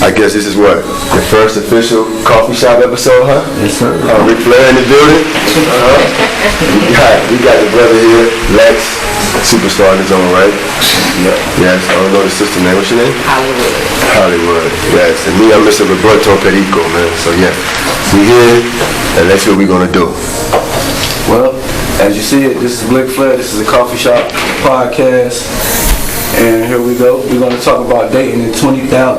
I guess this is what? Your first official coffee shop episode, huh? Yes, sir. Ric Flair in the building. We got the brother here, Lex, superstar in his own right. Yep. Yes, I don't know the sister name. What's your name? Hollywood. Hollywood, yes. And me, I'm Mr. Roberto Perico, man. So yeah, we here, and let's see what we're gonna do. Well, as you see it, this is Ric Flair. This is a coffee shop podcast. And here we go. We're going to talk about dating in 2022.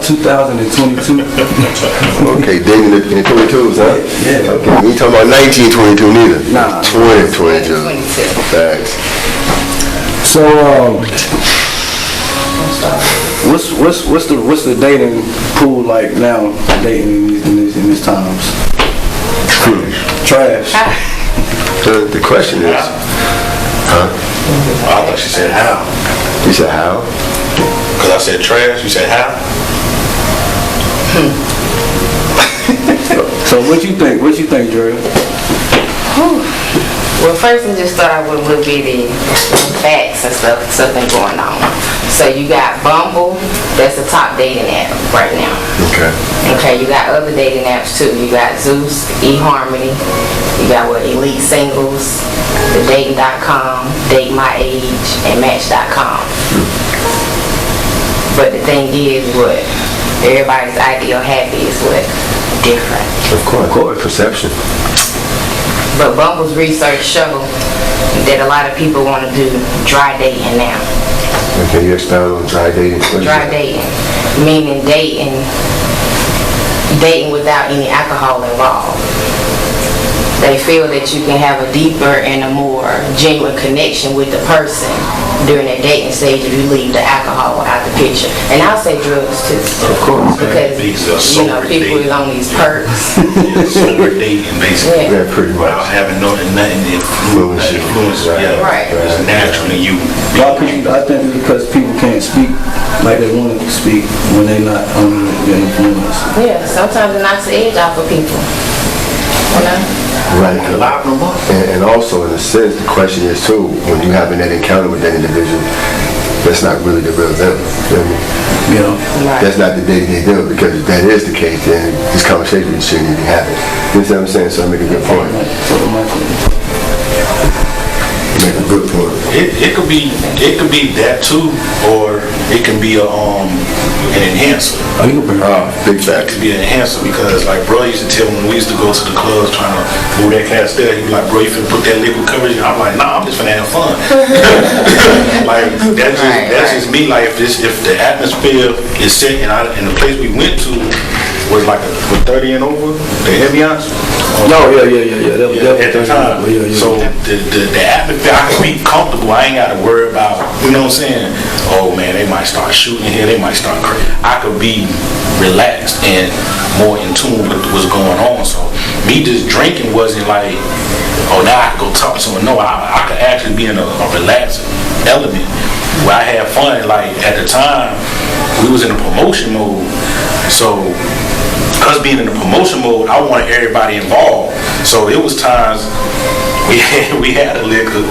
Okay, dating in the 22s, huh? Yeah. Okay, we ain't talking about 1922 neither. Nah. 2022. 22. Facts. So, what's the dating pool like now? Dating in these times. Trash. The question is, huh? I thought she said how. You said how? Because I said trash, you said how? So what you think? What you think, Dre? Well, first we just start with a little bit of facts and stuff been going on. So you got Bumble, that's the top dating app right now. Okay. Okay, you got other dating apps too. You got Zeus, eHarmony, you got Elite Singles, the Dating.com, Date My Age, and Match.com. But the thing is, what everybody's ideal happy is what different. Of course, perception. But Bumble's research show that a lot of people want to do dry dating now. Okay, you expound on dry dating. Dry dating, meaning dating without any alcohol involved. They feel that you can have a deeper and a more genuine connection with the person during that dating stage if you leave the alcohol out the picture. And I'll say drugs too. Of course. Because, people is on these perks. Sober dating, basically. Yeah, pretty much. Without having nothing influence. Yeah. Right. It's naturally you. I think it's because people can't speak like they want to speak when they're not under the influence. Yeah, sometimes it knocks the edge off of people. You know? Right. And also, in a sense, the question is too, when you having that encounter with that individual, that's not really the real them. You know what I mean? You know? Right. That's not the day-to-day deal, because if that is the case, then this conversation shouldn't even happen. You know what I'm saying? So I make a good point. Make a good point. It could be that too, or it can be an enhancer. Oh, you can bring Big It fact. could be an enhancer because, like, bro used to tell me when we used to go to the clubs trying to move that cast there, he'd be like, bro, you finna put that liquid coverage in? I'm like, nah, I'm just finna have fun. Like, that's just me. Like, if the atmosphere is set and the place we went to was like with 30 and over, the ambiance. No, yeah. That was At the time. Yeah. So the atmosphere, I can be comfortable. I ain't got to worry about, you know what I'm saying? Oh man, they might start shooting here. They might start crazy. I could be relaxed and more in tune with what's going on. So me just drinking wasn't like, oh, now I can go talk to someone. No, I could actually be in a relaxed element where I had fun. Like at the time, we was in a promotion mode. So us being in the promotion mode, I wanted everybody involved. So it was times we had a liquor.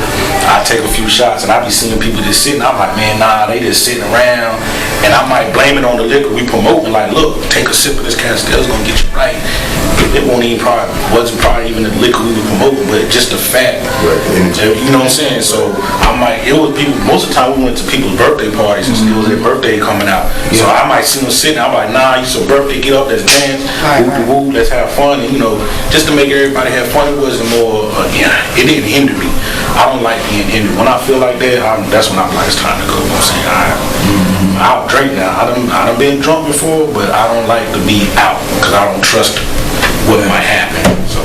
I take a few shots and I be seeing people just sitting. I'm like, man, nah, they just sitting around. And I might blame it on the liquor we promoting. Like, look, take a sip of this Castile, it's gonna get you right. It wasn't probably even the liquor we were promoting, but just the fact. You know what I'm saying? So it was people. Most of the time we went to people's birthday parties and it was their birthday coming out. So I might see them sitting. I'm like, nah, it's your birthday, get up, let's dance, woo, let's have fun, and just to make everybody have fun. It wasn't more. It didn't hinder me. I don't like being hindered. When I feel like that, that's when I'm like, it's time to go. You know what I'm saying? I'll drink now. I done been drunk before, but I don't like to be out because I don't trust what might happen. So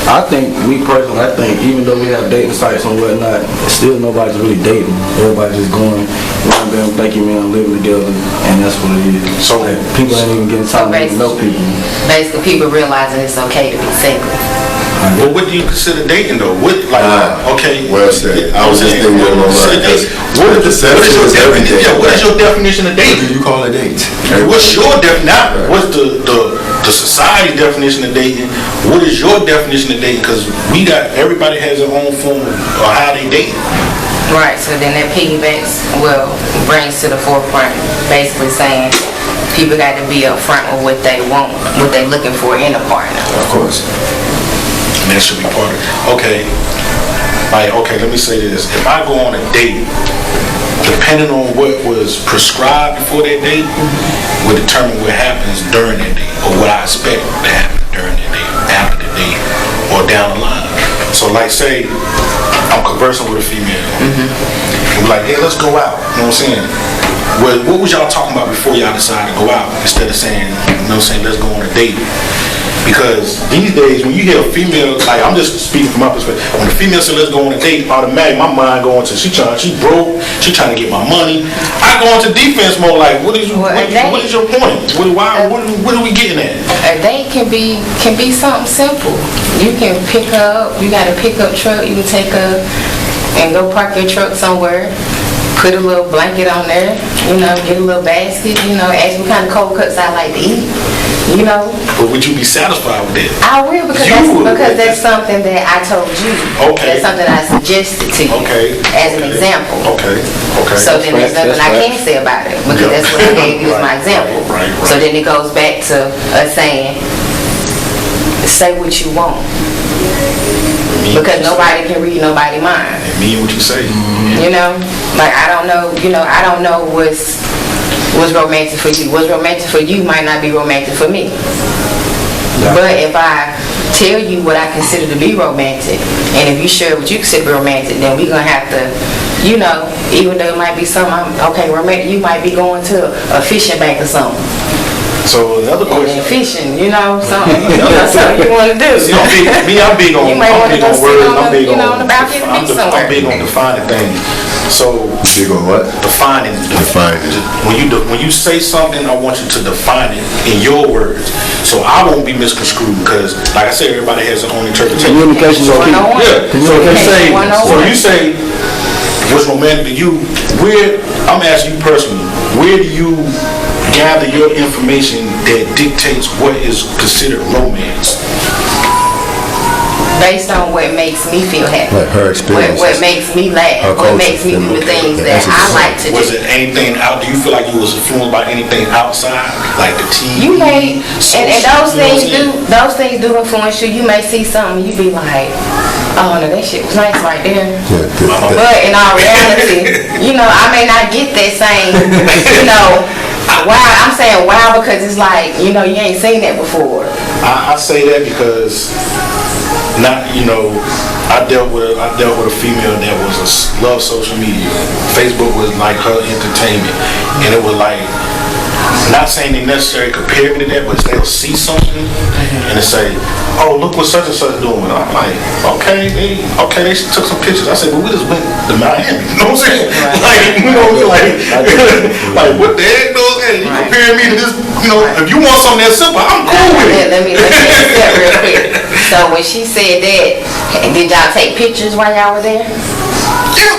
I think, me personally, even though we have dating sites and whatnot, still nobody's really dating. Everybody's just going around there and thinking, man, living together, and that's what it is. So people ain't even getting time to know people. Basically, people realizing it's okay to be single. Well, what do you consider dating though? Okay. Well said. I was just thinking on my mind. What is your definition of dating? What do you call a date? What's your definition? What's the society definition of dating? What is your definition of dating? Because everybody has their own form of how they date. Right, so then that piggybacks, brings to the forefront, basically saying people got to be upfront with what they want, what they looking for in a partner. Of course. And that should be part of it. Okay. Like, okay, let me say this. If I go on a date, depending on what was prescribed before that date, will determine what happens during that date, or what I expect to happen during that date, after the date, or down the line. So, like, say I'm conversing with a female, and we're like, hey, let's go out. You know what I'm saying? Well, what was y'all talking about before y'all decided to go out? Instead of saying, you know what I'm saying, let's go on a date. Because these days, when you hear a female, like, I'm just speaking from my perspective, when a female says let's go on a date, automatically my mind going to she broke, she trying to get my money. I go into defense mode, like, what is your point? What are we getting at? A date can be something simple. You can pick up, you got a pickup truck, you can take her and go park your truck somewhere, put a little blanket on there, you know, get a little basket, you know, ask what kind of cold cuts I like to eat, you know. But would you be satisfied with that? I will, because that's something that I told you. Okay. That's something I suggested to you. Okay. As an example. Okay. So then there's nothing I can say about it, because that's what I gave you as my example. Right. So then it goes back to us saying, say what you want. Because nobody can read nobody's mind. Mean what you say. You know? Like, I don't know what's romantic for you. What's romantic for you might not be romantic for me. Yeah. But if I tell you what I consider to be romantic, and if you share what you consider romantic, then we're going to have to, you know, even though it might be something, romantic, you might be going to a fishing bank or something. So another question. And fishing, you know, something you want to do. See, I'm big on you might want to go sit words. on the balcony of the beach somewhere. I'm big on defining things. So big on what? Defining. When you say something, I want you to define it in your words. So I won't be misconstrued, because, like I said, everybody has their own interpretation. Communication is key. Yeah. So you say what's romantic to you. I'm asking you personally, where do you gather your information that dictates what is considered romance? Based on what makes me feel happy. Like her experience. What makes me laugh. What makes me do the things that I like to do. Was it anything out? Do you feel like you was influenced by anything outside, like the TV? You may, and those things do influence you. You may see something, you be like, oh no, that shit was nice right there. But in all reality, you know, I may not get that same, you know. Wow, I'm saying wow because it's like, you know, you ain't seen that before. I say that because I dealt with a female that loved social media. Facebook was like her entertainment, and it was like, not saying they necessarily compare me to that, but they'll see something and they say, oh, look what such and such doing. I'm like, okay, they took some pictures. I said, well, we just went to Miami. You know what I'm saying? Like, what the heck, though? You comparing me to this, you know, if you want something that simple, I'm cool with it. Let me ask that real quick. So when she said that, did y'all take pictures while y'all were there? Yeah.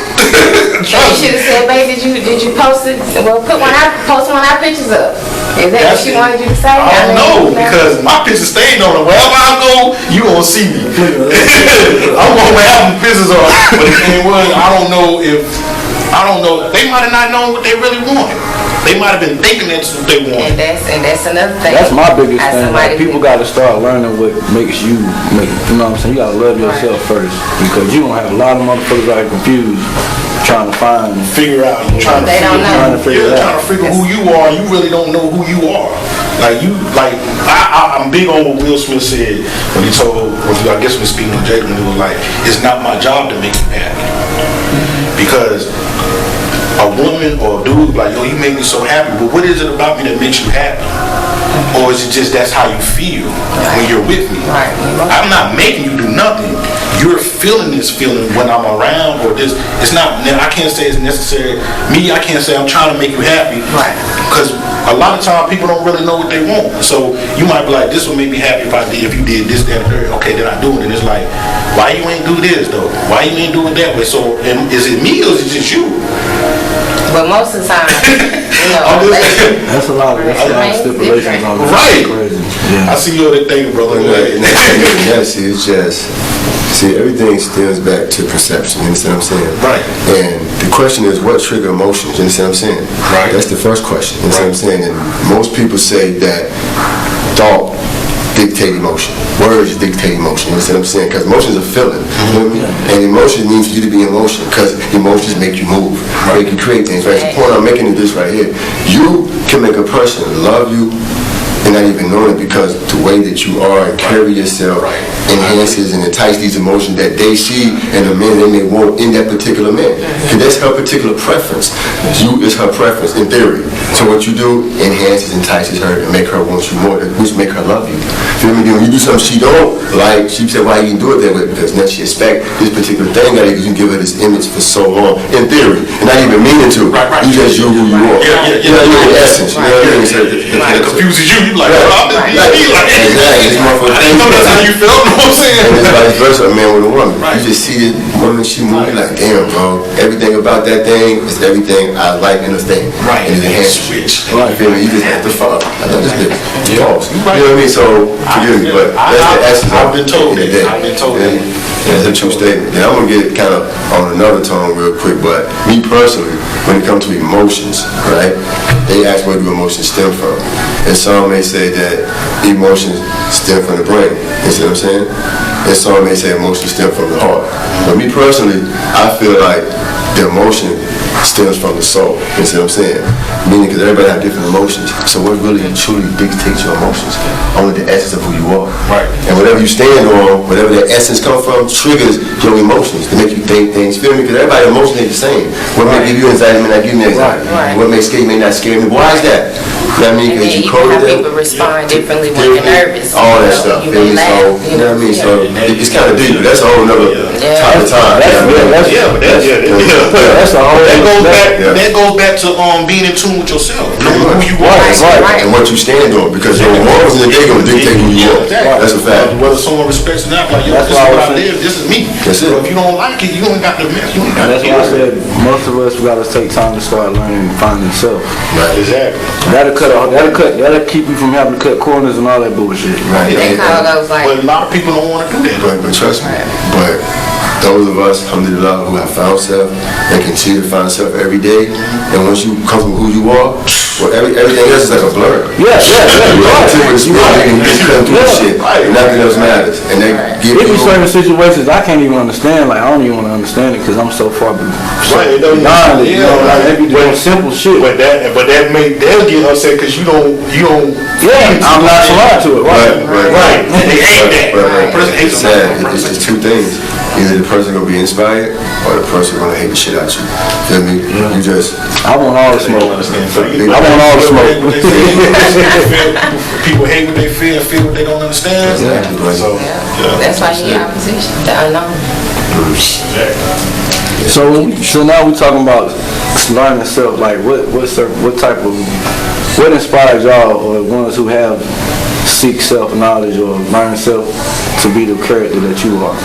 You should have said, babe, did you post it? Well, post one of our pictures up. Is that what she wanted you to say? I don't know, because my picture stayed on it. Wherever I go, you gonna see me. I'm gonna have pictures on. But the thing was, I don't know. They might have not known what they really wanted. They might have been thinking that's what they want. And that's another thing. That's my biggest thing. Like, people got to start learning what makes you you know what I'm saying? You got to love yourself first, because you gonna have a lot of motherfuckers out here confused trying to figure out who you are. You really don't know who you are. I'm big on what Will Smith said when he told, I guess when speaking to Jada, when he was like, it's not my job to make you happy. Because a woman or a dude like, yo, you make me so happy, but what is it about me that makes you happy? Or is it just that's how you feel when you're with me? I'm not making you do nothing. You're feeling this feeling when I'm around, or this. It's not. I can't say it's necessary. I can't say I'm trying to make you happy. Right. Because a lot of times people don't really know what they want. So you might be like, this would make me happy if you did this, that, and third. Okay, then I do it. And it's like, why you ain't do this though? Why you ain't do it that way? So is it me or is it just you? But most of the time, you know, that's a lot of stipulations on it. Right. Crazy. Yeah. I see you over there thinking, brother. Yes, it's just See, everything stems back to perception, you understand what I'm saying? Right. And the question is, what trigger emotions, you understand what I'm saying? Right. That's the first question, you understand what I'm saying? And most people say that thought dictate emotion. Words dictate emotion, you understand what I'm saying? Because emotions are feeling, you know what I mean? And emotion needs you to be in motion, because emotions make you move, make you create things. Right? The point I'm making is this right here. You can make a person love you and not even know it, because the way that you are and carry yourself enhances and entices these emotions that they see in a man they may want in that particular man. Because that's her particular preference. You is her preference, in theory. So what you do enhances, entices her, and make her want you more, which make her love you. Feel me? When you do something she don't like, she said, why you do it that way? Because now she expect this particular thing out of you, because you give her this image for so long, in theory, and not even meaning to. You just you who you are. You know, you're in essence. You know what I mean? So it confuses you. You like, exactly. I know that's how you feel. You know what I'm saying? And it's vice versa, a man with a woman. Right. You just see this woman, she move, you like, damn, bro. Everything about that thing is everything I like in a thing. Right. And it enhances Switch. you. You feel me? You just have to fuck. I love this bitch. Pause. Right. You know what I mean? So, forgive me, but that's the essence of I've been told it. that. I've been told that. That's a true statement. And I'm going to get kind of on another tone real quick, but me personally, when it comes to emotions, right, they ask where do emotions stem from. And some may say that emotions stem from the brain. You see what I'm saying? And some may say emotions stem from the heart. But me personally, I feel like the emotion stems from the soul. You see what I'm saying? Meaning, because everybody have different emotions. So what really truly dictates your emotions? Only the essence of who you are. Right. And whatever you stand on, whatever that essence comes from, triggers your emotions to make you think things. Feel me? Because everybody's emotions ain't the same. What may give you anxiety may not give me anxiety. Right. What may scare me may not scare me. Why is that? You know what I mean? And Because then you even coded how them. people respond differently when you're nervous. All that You know, stuff. you Feel may me? laugh, So, you you know what I mean? So, it's kind of deep. But that's a whole nother time to time. That's a whole. That goes back to being in tune with yourself, knowing who you are. Right. And what you stand on, because your morals in the day gonna dictate who you are. That's a fact. Whether someone respects it or not, like, yo, That's this is why I what I was live, this is me. That's it. But if you don't like it, you ain't got to mess. You ain't got to That's why I said most of us gotta take time to start learning and finding self. Right. Exactly. That'll keep you from having to cut corners and all that bullshit. Right. They call those like, But a lot of people don't want to do that. But trust me, but those of us, alhamdulillah, who have found self and continue to find self every day, and once you come from who you are, well, everything else is like a blur. Yeah. You Right. tip of the spear and you just cut through the shit. And nothing else matters. And they give It be you certain situations I can't even understand. Like I don't even want to understand it because I'm so far Right, it don't beyond it. You know, yeah, like they be doing but- simple shit. But they'll get upset because you don't. Yeah, I'm not alive to it. Right. They hate that. But Person hates it's them. sad. It's two things. Either the person gonna be inspired or the person gonna hate the shit out you. Feel me? You just I want all the smoke. I want all the smoke. People hate what they feel what they don't understand. Exactly, right. So, that's why he in opposition, the unknown. So now we're talking about learning self. Like what type of what inspires y'all or ones who have seek self knowledge or learn self to be the character that you are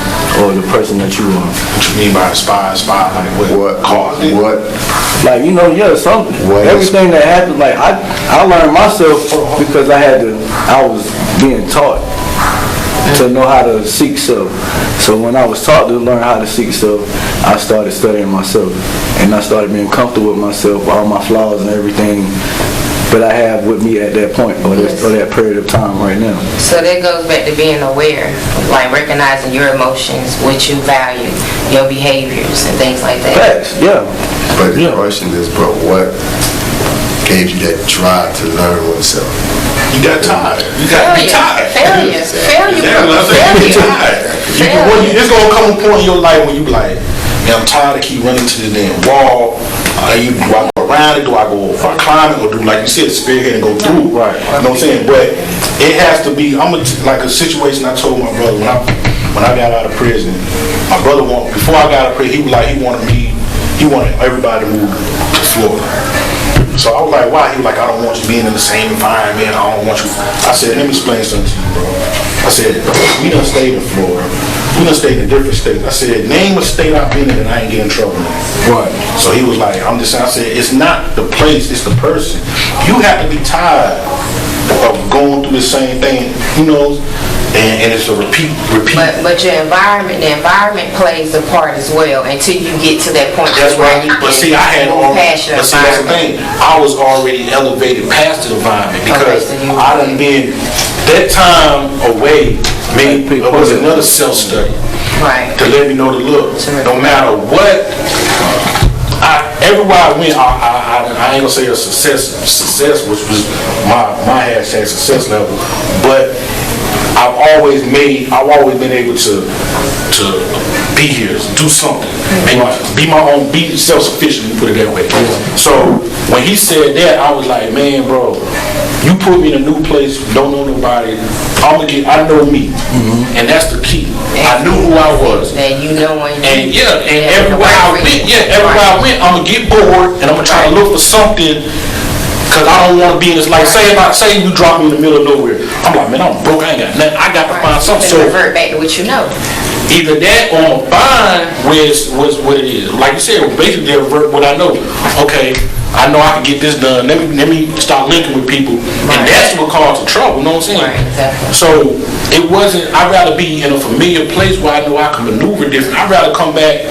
or the person that you are? What you mean by inspire? Like what caused it? what? Like everything that happened. Like I learned myself because I was being taught to know how to seek self. So when I was taught to learn how to seek self, I started studying myself and I started being comfortable with myself, all my flaws and everything that I have with me at that point or that period of time right now. So that goes back to being aware, like recognizing your emotions, what you value, your behaviors and things like that. Facts, yeah. But the question is, bro, what gave you that drive to learn oneself? You got tired. You got to be tired. Failure. It's gonna come a point in your life when you be like, man, I'm tired of keep running to the damn wall. Do I go around it? Do I climb it? Or do, like you said, spearhead and go through? Right. You know what I'm saying? But it has to be, like a situation I told my brother when I got out of prison. My brother before I got out of prison, he wanted everybody to move to Florida. So I was like, why? He was like, I don't want you being in the same environment. I don't want you. I said, let me explain something to you, bro. I said, we done stayed in Florida. We done stayed in different states. I said, name a state I've been in and I ain't get in trouble in. Right. So he was like, I said, it's not the place, it's the person. You have to be tired of going through the same thing, and it's a repeat. But the environment plays a part as well until you get to that point. That's where right. you But can see, I had move past your but see, that's the environment. thing. I was already elevated past the environment because so you I done been that time away. Maybe it was another self study Right. to let me know the look. No matter what, everywhere I went, I ain't gonna say a success, which was my hashtag success level, but I've always been able to be here, do something, be self-sufficient, put it that way. So when he said that, I was like, man, bro, you put me in a new place, don't know nobody, I know me, and that's the key. I knew who I was. And you know when And everywhere I went, I'm gonna get bored and I'm gonna try to look for something. Cause I don't want to be in this, like, say you drop me in the middle of nowhere. I'm like, man, I'm broke, I ain't got nothing. I got to find something. So revert back to what you know. either that or I'm find what it is. Like you said, basically revert what I know. Okay, I know I can get this done. Let me start linking with people. And that's what caused the trouble, you know what I'm saying? Right, exactly. So it wasn't, I'd rather be in a familiar place where I know I can maneuver different. I'd rather come back.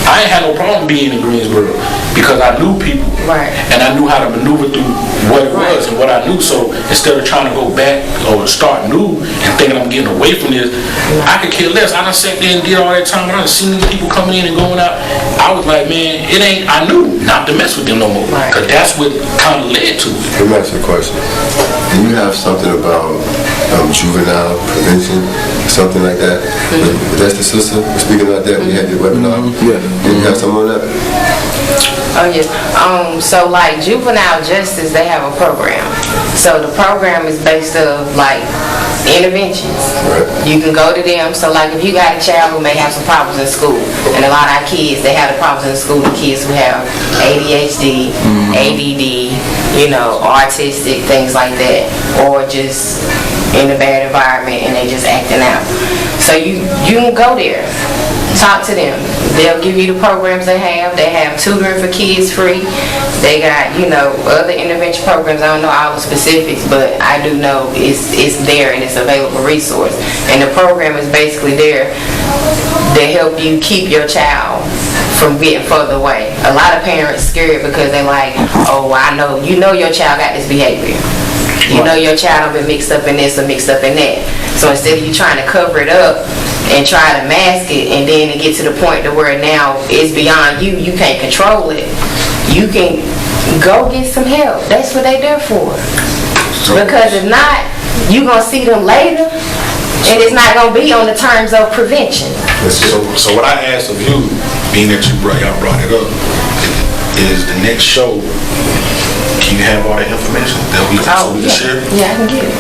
I ain't had no problem being in Greensboro because I knew people. Right. And I knew how to maneuver through what it was and what I knew. So instead of trying to go back or start new and thinking I'm getting away from this, I could care less. I done sat there and did all that time. I done seen these people coming in and going out. I was like, man, I knew not to mess with them no more. Because that's what kind of led to it. Let me ask you a question. Do you have something about juvenile prevention, something like that? That's the sister speaking about that. We had the webinar. Yeah. Do you have something on that? Oh yes. So like juvenile justice, they have a program. So the program is based on like interventions. Right. You can go to them. So like if you got a child who may have some problems in school, and a lot of our kids, they have the problems in school. The kids who have ADHD, ADD, autistic, things like that, or just in a bad environment and they just acting out. So you can go there. Talk to them. They'll give you the programs they have. They have tutoring for kids free. They got, other intervention programs. I don't know all the specifics, but I do know it's there and it's an available resource. And the program is basically there to help you keep your child from getting further away. A lot of parents scared because they're like, oh, I know, your child got this behavior. You know your child been mixed up in this or mixed up in that. So instead of you trying to cover it up and try to mask it, and then it get to the point to where now it's beyond you can't control it, you can go get some help. That's what they there for. Because if not, you gonna see them later, and it's not gonna be on the terms of prevention. So what I asked of you, being that y'all brought it up, is the next show. Can you have all that information that we can share? Yeah, I can get it.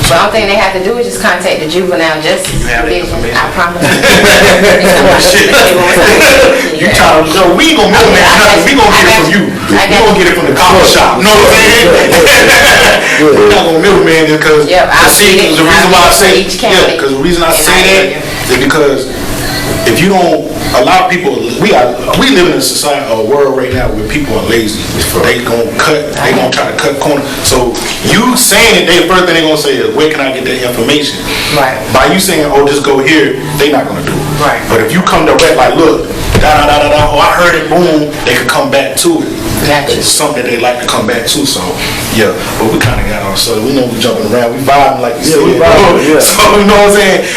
But the only thing they have to do is just contact the juvenile justice division. I promise. You trying to know? We ain't gonna nothing. We gonna get it from you. We gonna get it from the coffee shop. Know what I'm saying? We're not gonna middleman it because the reason why I say because the reason I say that is because if you don't, a lot of people, we live in a world right now where people are lazy. They gonna try to cut corners. So you saying it, first thing they gonna say is, where can I get that information? Right. By you saying, oh, just go here, they not gonna do it. Right. But if you come direct, like, look, oh, I heard it, boom, they can come back to it. Gotcha. It's something that they like to come back to. So yeah, but we kind of got ourselves. We know we jumping around, we vibing like you said. So you know what I'm saying?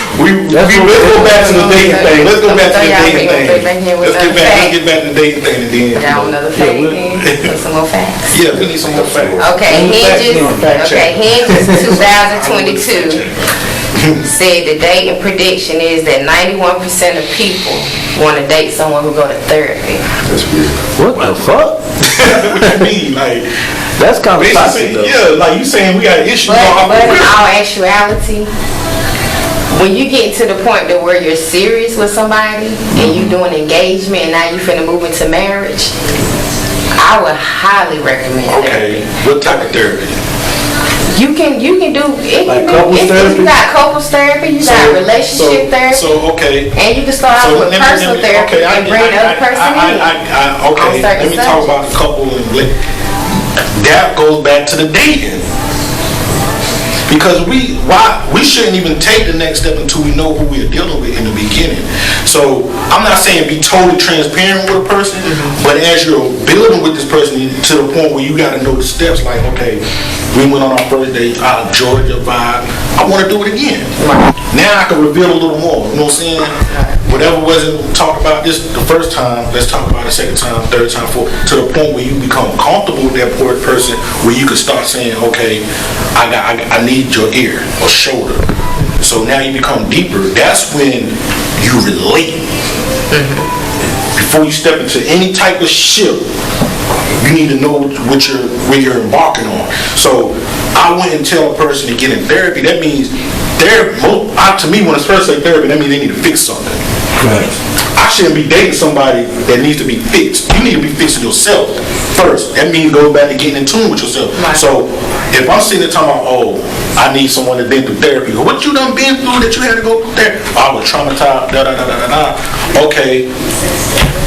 Let's go back to the dating thing. Let's go back to the dating thing. Let's get back to the dating thing and then. Down another fact then. Some more facts. Yeah, we need some more facts. Okay, Hinges 2022 said the dating prediction is that 91% of people want to date someone who go to therapy. That's weird. What the fuck? What you mean? Like, that's kind of toxic though. Yeah, like you saying we got issues. But in all actuality, when you get to the point to where you're serious with somebody and you doing engagement and now you finna move into marriage, I would highly recommend therapy. What type of therapy? You can do it. Like couples therapy? You got couples therapy, you got relationship therapy. And you can start off with personal therapy and bring the other person in. Let me talk about the couple and that goes back to the dating. Because we shouldn't even take the next step until we know who we're dealing with in the beginning. So I'm not saying be totally transparent with a person, but as you're building with this person to the point where you got to know the steps, like, okay, we went on our first date, I enjoyed your vibe, I want to do it again. Now I can reveal a little more, you know what I'm saying? Whatever wasn't talked about this the first time, let's talk about it second time, third time, fourth, to the point where you become comfortable with that poor person, where you can start saying, okay, I need your ear or shoulder. So now you become deeper. That's when you relate. Before you step into any type of ship, you need to know what you're embarking on. So I wouldn't tell a person to get in therapy. That means to me, when it's first say therapy, that means they need to fix something. Right. I shouldn't be dating somebody that needs to be fixed. You need to be fixing yourself first. That means go back to getting in tune with yourself. Right. So if I'm sitting there talking about, oh, I need someone that's been through therapy. What you done been through that you had to go through therapy? I was traumatized, Okay.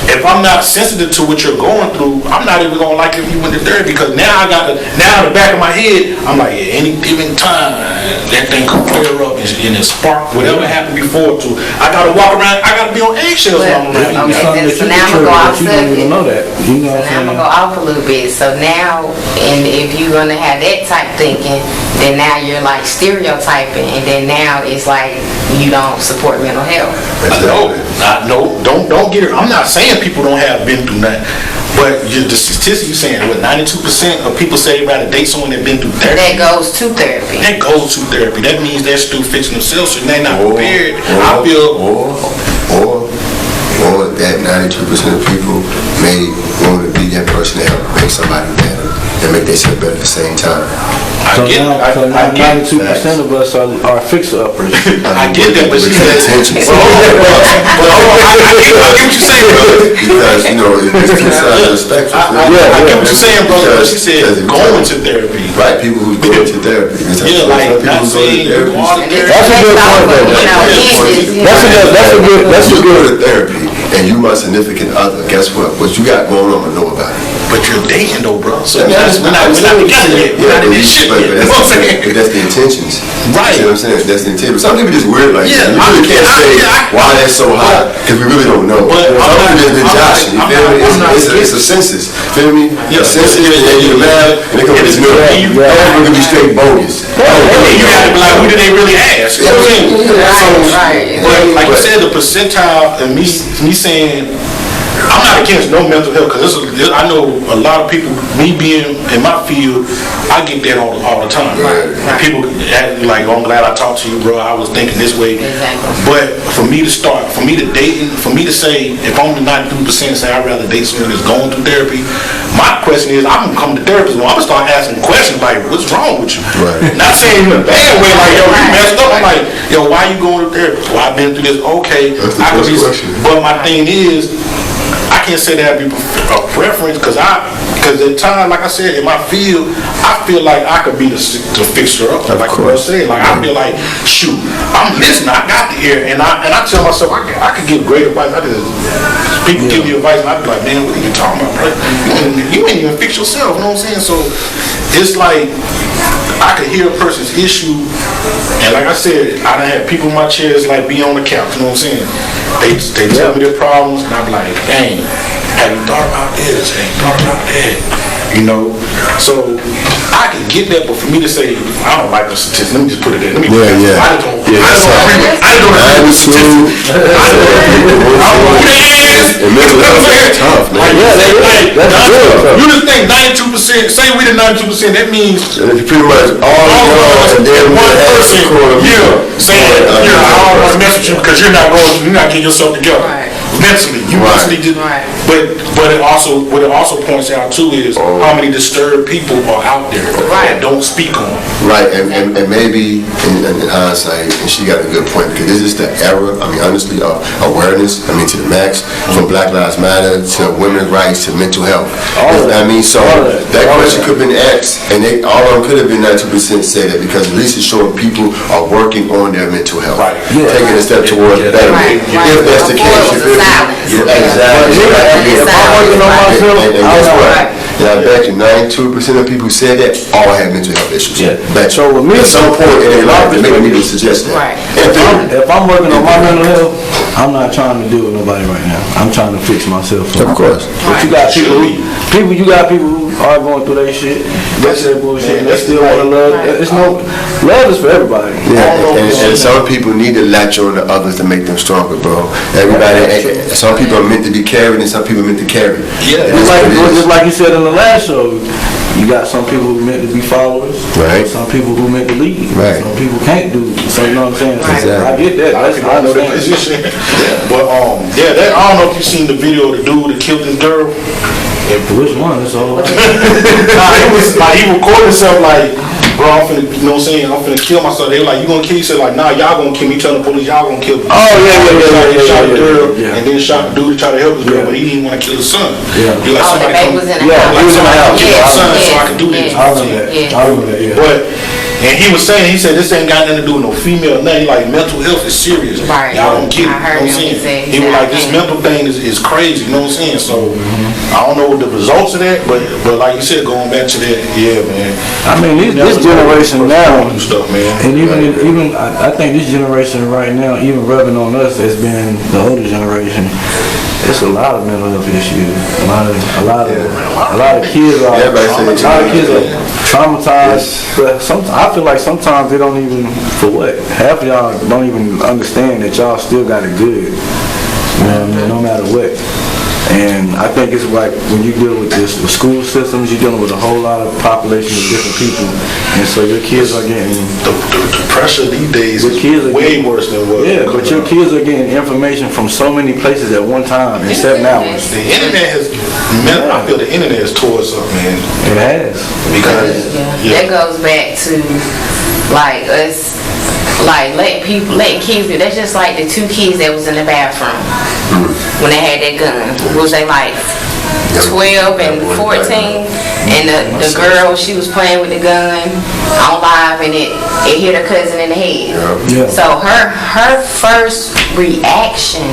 If I'm not sensitive to what you're going through, I'm not even gonna like it if you went to therapy, because now in the back of my head, I'm like, yeah, any given time, that thing could flare up and it spark whatever happened before too. I gotta walk around, I gotta be on eggshells when I'm around. So now I'm gonna go off subject. You know that. You know So now I'm gonna go off a little bit. So now, and if you're gonna have that type thinking, then now you're like stereotyping, and then now it's like you don't support mental health. Don't get it. I'm not saying people don't have been through that, but the statistics you're saying, what, 92% of people say they'd rather date someone that's been through therapy. That goes to therapy. That means they're still fixing themselves, so they're not prepared. I feel. Or that 92% of people may want to be that person that help make somebody better and make themselves better at the same time. So now 92% of us are fixer-uppers. I get that, but she said attention. I get what you're saying, brother. Because, you know, it's two sides of the spectrum. I get what you're saying, brother. She said going to therapy. Right, people who go to therapy. Yeah, like not saying you are the therapy. That's a good point, though. That's a good therapy, and you my significant other. Guess what? What you got going on, I know about it. But you're dating though, bro. So we're not together yet. We're not in this shit yet. But that's the intentions. Right. You know what I'm saying? That's the intent. But some people just weird like that. You I really can't say why that's so high, because we really don't know. But some people just been joshing. You feel me? It's a census. Feel me? A census, and then you mad, and they come to know. Everyone can be straight bogus. And you have to be like, who did they really ask? You know what I'm saying? Right. But like you said, the percentile and me saying, I'm not against no mental health, because I know a lot of people, me being in my field, I get that all the time. Right. People act like, oh, I'm glad I talked to you, bro. I was thinking this way. Exactly. But for me to date, for me to say, if I'm the 93% say I'd rather date someone that's going through therapy, my question is, I'm gonna come to therapist. Well, I'm gonna start asking questions like, what's wrong with you? Right. Not saying in a bad way, like, yo, you messed up. I'm like, yo, why you going to therapy? Well, I've been through this. Okay, That's the first question. But my thing is, I can't say that would be a preference, because at times, like I said, in my field, I feel like I could be the fixer up. Like I said, like I feel like, shoot, I'm listening. I got the ear, and I tell myself I could give great advice. People give me advice, and I be like, man, what are you talking about, bro? You ain't even fix yourself. You know what I'm saying? So it's like I could hear a person's issue, and like I said, I done had people in my chairs like be on the couch. You know what I'm saying? They tell me their problems, and I'm like, dang, have you thought about this? Have you thought about that? You know, so I can get that, but for me to say I don't like the statistics, let me just put it in. I don't agree with statistics. I don't know who they is. It's tough, man. You just think 92%. Say we the 92%. That means pretty much all of us and then one person. Saying, I don't want to mess with you because you're not getting yourself together. Right. Mentally, you mentally just. Right. But it also points out too is how many disturbed people are out there that don't speak on. Right, and maybe in hindsight, and she got a good point, because this is the era, I mean, honestly, of awareness, I mean, to the max, from Black Lives Matter to women's rights to mental health. I mean, so that question could have been asked, and all of them could have been 92% say that, because at least it's showing people are working on their mental health. Right. Taking a step towards betterment. If that's the case, you feel me? Silence. Exactly. If I'm working on myself, And guess what? And I bet you 92% of people who said that all have mental health issues. Yeah. Bet you. So with me, at some point in their life, they may need to suggest that. Right. If I'm working on my mental health, I'm not trying to deal with nobody right now. I'm trying to fix myself. Of course. But you got you got people who are going through their shit. That's their bullshit. And they still want to love. It's no love is for everybody. Yeah, and some people need to latch on to others to make them stronger, bro. Everybody, some people are meant to be carried, and some people are meant to carry. Yeah. Just like you said in the last show, you got some people who meant to be followers, Right. Some people who meant to lead, Right. Some people can't do. So you know what I'm saying? Exactly. I get that. That's I know that position. But I don't know if you seen the video of the dude that killed his girl. Which one? It's all. It was like he recorded himself like, bro, I'm finna, you know what I'm saying? I'm finna kill myself. They were like, you gonna kill yourself? Like, nah, y'all gonna kill me. Telling the police, y'all gonna kill me. Oh yeah. Shot the girl, Yeah. and then shot the dude to try to help his girl, Yeah. but he didn't want to kill his son. Yeah. He like, Oh, the somebody baby come- was in the Yeah, house. he was in the house. Kill my son so Yes, I can do this. yes, I remember that. yes. I remember that. Yeah. But and he was saying, he said this ain't got nothing to do with no female, nothing. Like mental health is serious. Right. Y'all don't get it. I heard You know what him I'm say saying? He was like, this exactly. mental thing is crazy. You know what I'm saying? So I don't know the results of that, but like you said, going back to that, yeah, man. I mean, this generation now, Do stuff, man. and even I think this generation right now, even rubbing on us has been the older generation. It's a lot of mental health issues. A lot of kids are. Everybody say A lot of kids are traumatized. But I feel like sometimes they don't even, for what? Half of y'all don't even understand that y'all still got it good. You know what I mean? No matter what. And I think it's like when you deal with this, the school systems, you're dealing with a whole lot of population of different people, and so your kids are getting The pressure these days your kids is are way getting, worse than what. yeah, but your kids are getting information from so many places at one time in 7 hours. The internet has, I feel the internet has tore us up, man. It has. Because That goes back to like us, like letting kids do. That's just like the 2 kids that was in the bathroom when they had that gun. Was they like 12 and 14? And the girl, she was playing with the gun on live, and it hit her cousin in the head. Yeah. So her first reaction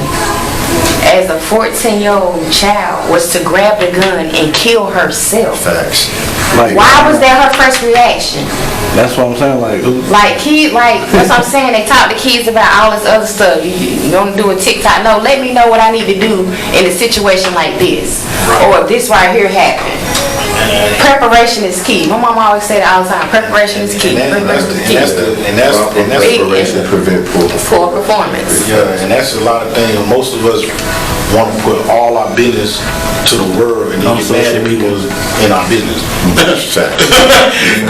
as a 14-year-old child was to grab the gun and kill herself. Facts. Like, Why was that her first reaction? That's what I'm saying. Like that's what I'm saying. They talk to kids about all this other stuff. You gonna do a TikTok? No, let me know what I need to do in a situation like this, or if this right here happened. Preparation is key. My mom always said it all the time. Preparation is key. Preparation is key. And that's Preparation prevent poor For performance. yeah, and that's a lot of things. Most of us want to put all our business to the world and then get mad at people in our business.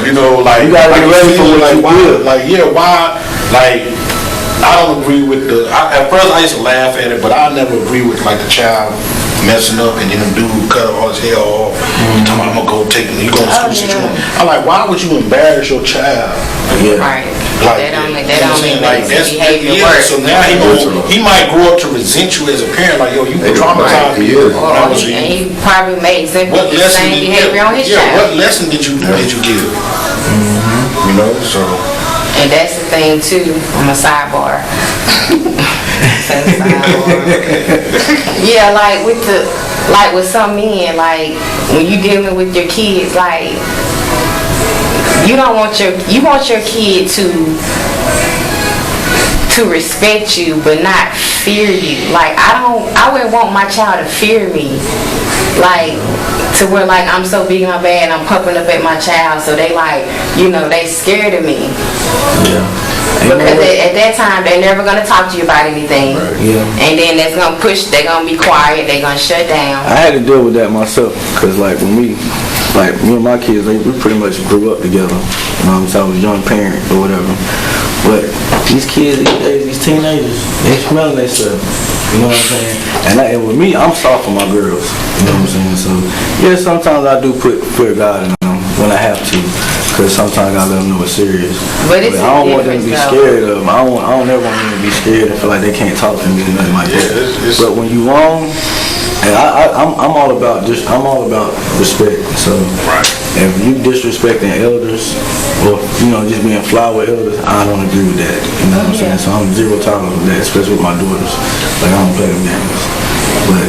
You know, like You gotta be ready for what like, you why, do. like, yeah, why, like, I don't agree with at first I used to laugh at it, but I never agree with like the child messing up and then the dude cut all his hair off. You talking about, I'm gonna go take him, you go to school, sit you on. I'm like, why would you embarrass your child? Right. Like, That don't you know what I'm saying? make Like, that's behavior yeah, work. so now he might grow up to resent you as a parent, like, yo, you traumatized me. He is. And he probably may exemplify What the lesson same behavior on his what child. lesson did you give? You know, so And that's the thing too, on a sidebar. Yeah, like with some men, like when you dealing with your kids, like you want your kid to respect you but not fear you. Like I wouldn't want my child to fear me. Like to where like I'm so big and I'm bad and I'm pumping up at my child, so they like, they scared of me. Yeah. Because at that time they're never gonna talk to you about anything. Yeah. And then they're gonna be quiet, they're gonna shut down. I had to deal with that myself, because like when me and my kids, we pretty much grew up together. You know what I'm saying? I was a young parent or whatever. But these kids these days, these teenagers, they smelling they stuff. You know what I'm saying? And with me, I'm soft for my girls. You know what I'm saying? So yeah, sometimes I do put God in them when I have to, because sometimes I let them know it's serious. But I don't want them to be scared of them. I don't ever want them to be scared and feel like they can't talk to me or nothing like that. But when you wrong, and I'm all about respect. So if you disrespecting elders or just being fly with elders, I don't agree with that. You know what I'm saying? So I'm zero tolerance with that, especially with my daughters. Like I don't play them games. But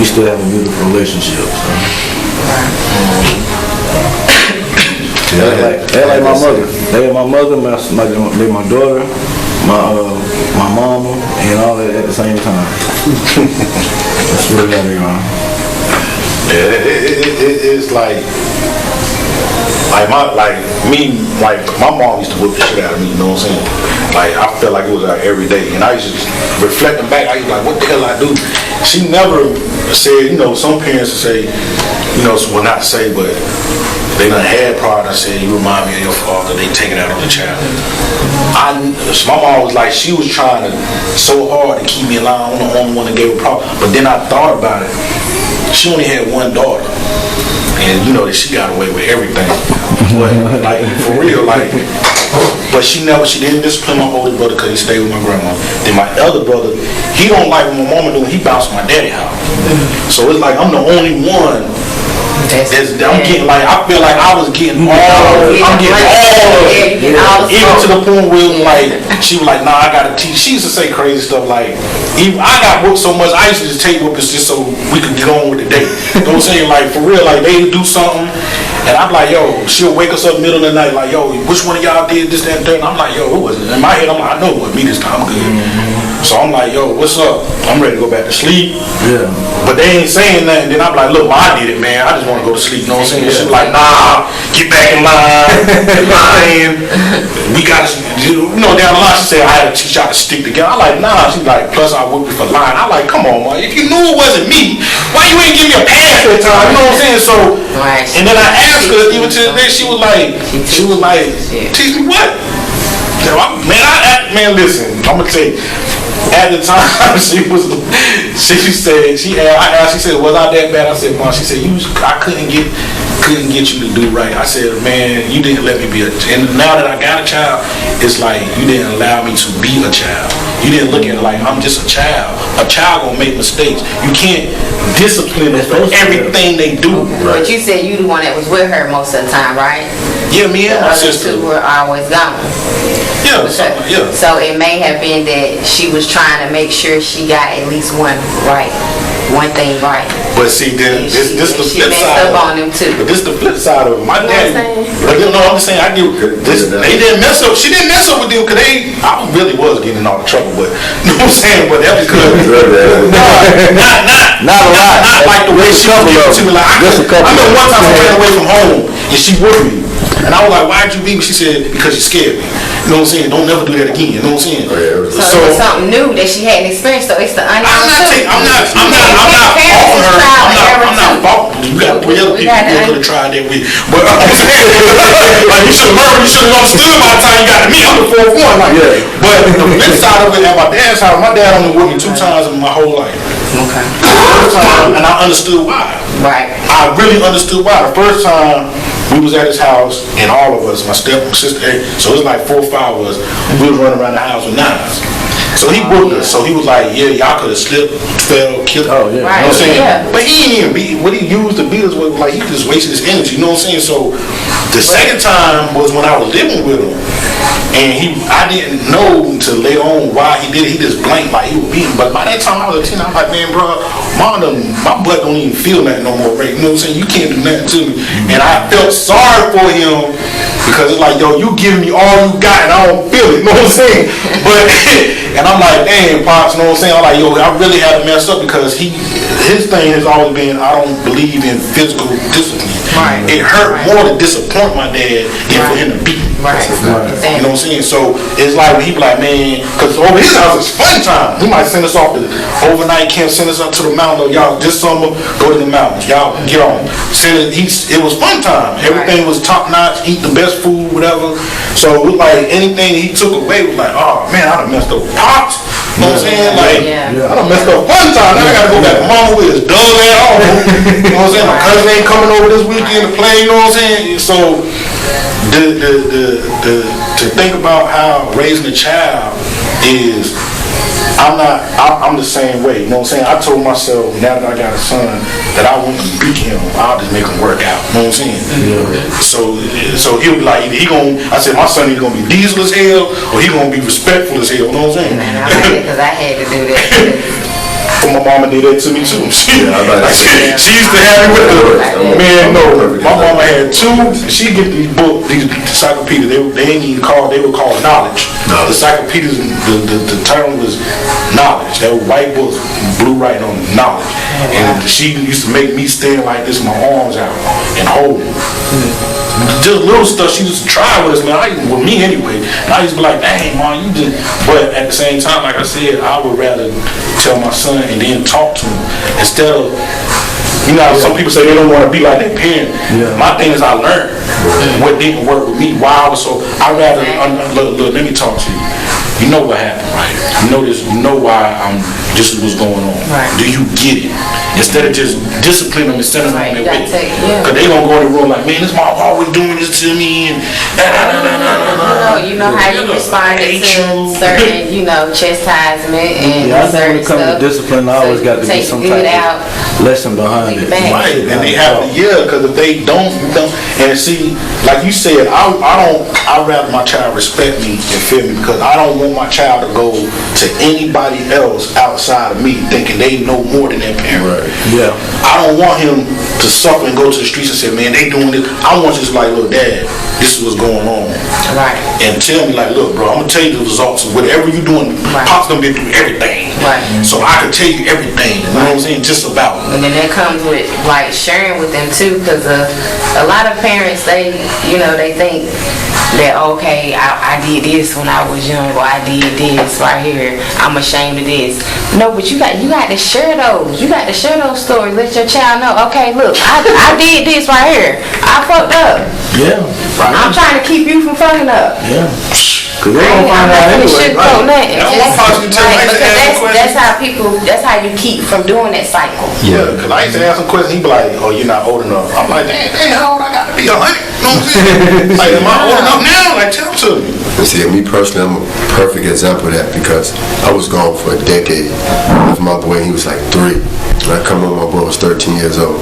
we we still have a beautiful relationship. So. They like my mother. They my mother, my daughter, my mama, and all that at the same time. That's what it is, man. Yeah, it's like my mom used to whip the shit out of me, you know what I'm saying? Like, I felt like it was like every day. And I used to just, reflecting back, I used to like, what the hell I do? She never said, you know, some parents would say, you know, well, not to say, but they done had pride and said, you remind me of your father, they take it out on the child. My mom was like, she was trying so hard to keep me alive. I'm the only one that gave her problem. But then I thought about it. She only had one daughter. And you know that she got away with everything. But like, for real, like, but she didn't discipline my older brother because he stayed with my grandma. Then my other brother, he don't like what my mama doing, he bounced my daddy house. So it's like, I'm the only one I'm getting like, I feel like I was getting all of it. Even to the point where like, she was like, nah, I gotta teach. She used to say crazy stuff like, I got whooped so much, I used to just take whoopings just so we could get on with the day. You know what I'm saying? Like, for real, like, they do something, and I'm like, yo, she'll wake us up middle of the night, like, yo, which one of y'all did this, that, and that? And I'm like, yo, who was it? In my head, I'm like, I know it wasn't me this time, I'm good. So I'm like, yo, what's up? I'm ready to go back to sleep. Yeah. But they ain't saying nothing. Then I'm like, look, I did it, man. I just want to go to sleep. You know what I'm saying? She was like, nah, get back in line. We got to, you know, down the line, she said, I had to teach y'all to stick together. I'm like, nah. She's like, plus I whooped you for lying. I'm like, come on, man. If you knew it wasn't me, why you ain't give me a pass that time? You know what I'm saying? So, and then I asked her, even to the day, she was like, teach me what? Man, listen, I'm going to tell you. At the time, I asked, she said, was I that bad? I said, Mom, she said, I couldn't get you to do right. I said, man, you didn't let me be and now that I got a child, it's like, you didn't allow me to be a child. You didn't look at it like, I'm just a child. A child gonna make mistakes. You can't discipline them for everything they do. But you said you the one that was with her most of the time, right? Yeah, me and my sister. The other two were always gone. Yeah, yeah. So it may have been that she was trying to make sure she got at least one thing right. But see, then this the flip side. On them too. But this the flip side of it. My daddy. But you know, I'm just saying, I get this. They didn't mess up. She didn't mess up with them because I really was getting in all the trouble. But you know what I'm saying? But that was good. Not a lot. Not like the way she was giving to me. Like I remember one time I ran away from home and she with me. And I was like, why'd you beat me? She said, because you scared me. You know what I'm saying? Don't never do that again. You know what I'm saying? So it was something new that she hadn't experienced, so it's the unknown. I'm not faulting her. I'm not faulting. You got 3 other people who could have tried that with. But I'm saying, like, you should have learned, you should have understood by the time you got to me. I'm the 4th one. Like, but the flip side of it, at my dad's house, my dad only whipped me 2 times in my whole life. Okay. The first time, and I understood why. Right. I really understood why. The first time, we was at his house, and all of us, my sister, so it was like 4 or 5 of us, we was running around the house with knives. So he whooped us. So he was like, yeah, y'all could have slipped, fell, killed. Oh, yeah. Right. You know what I'm saying? Yeah. But he didn't even beat, what he used to beat us was like, he just wasted his energy. You know what I'm saying? So the second time was when I was living with him. And I didn't know until later on why he did it. He just blanked like he was beating. But by that time I was a teenager, I'm like, man, bro, my butt don't even feel nothing no more, right? You know what I'm saying? You can't do nothing to me. And I felt sorry for him because it's like, yo, you giving me all you got and I don't feel it. You know what I'm saying? But and I'm like, damn, Pops, you know what I'm saying? I'm like, yo, I really had to mess up because his thing has always been, I don't believe in physical discipline. Right. It hurt more to disappoint my dad than for him to beat me. Right. You know what I'm saying? So it's like when he be like, man, because over his house it's fun time. He might send us off to overnight camp, send us up to the mountain. Y'all, this summer, go to the mountains. Y'all get on. It was fun time. Everything was top notch. Eat the best food, whatever. So it was like anything he took away was like, oh man, I done messed up Pops. You know what I'm saying? Like, I done messed up one time. Now I gotta go back to mama with his dull ass on. You know what I'm saying? My cousin ain't coming over this weekend to play. You know what I'm saying? So to think about how raising a child is, I'm the same way. You know what I'm saying? I told myself now that I got a son that I won't beat him. I'll just make him work out. You know what I'm saying? Yeah. So he'll be like, I said my son either gonna be diesel as hell or he gonna be respectful as hell. You know what I'm saying? Man, because I had to do that. But my mama did that to me too. She used to have me with Yeah. man, no. Perfect. My mama had two. She get these books, these encyclopedias. They ain't even called. They were called knowledge. The encyclopedias. The term was knowledge. They were white books, blue writing on knowledge. And she used to make me stand like this, my arms out, and hold it. Just little stuff she used to try with us, man. With me anyway. And I used to be like, dang, mom, you just. But at the same time, like I said, I would rather tell my son and then talk to him instead of. You know, some people say they don't want to be like their parent. My thing is I learned what didn't work with me. Why I was so. I rather look. Let me talk to you. You know what happened, right? You know this. You know why this is what's going on. Right. Do you get it? Instead of just disciplining them and sending them on their way. Because they gonna go in the room like, man, this mom always doing this to me and you know how you responded to certain, chastisement and I think when certain it comes to stuff. discipline, I always got to be some type of lesson behind it. right, and they have to, because if they don't, and see, like you said, I'd rather my child respect me and feel me because I don't want my child to go to anybody else outside of me thinking they know more than their parent. Right. Yeah. I don't want him to suffer and go to the streets and say, man, they doing this. I want you to like, look, Dad, this is what's going on. Right. And tell me like, look, bro, I'm gonna tell you the results of whatever you're doing. Right. Pop's gonna be through everything. Right. So I can tell you everything. You know what I'm saying? Just about. And then that comes with like sharing with them too, because a lot of parents they think that okay, I did this when I was young, or I did this right here. I'm ashamed of this. No, but you got to share those. You got to share those stories. Let your child know. Okay, look, I did this right here. I fucked up. Yeah. I'm trying to keep you from fucking up. Yeah. Cause they gonna find out anyway. That's how you keep from doing that cycle. Yeah, because I used to ask him questions, he'd be like, oh, you're not old enough. I'm like, damn, how old I got to be? 100? You know what I'm saying? Like, am I old enough now? Like, tell him to me. And see, me personally, I'm a perfect example of that because I was gone for a decade with my boy. He was like 3. When I come home, my boy was 13 years old.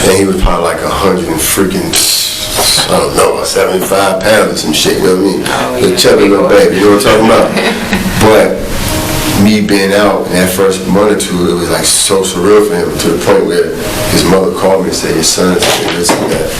And he was probably like 100 and freaking, I don't know, 75 pounds or some shit, you know what I mean? The chubby little baby, you know what I'm talking about? But me being out in that first month or two, it was like so surreal for him to the point where his mother called me and said, your son's doing this and that.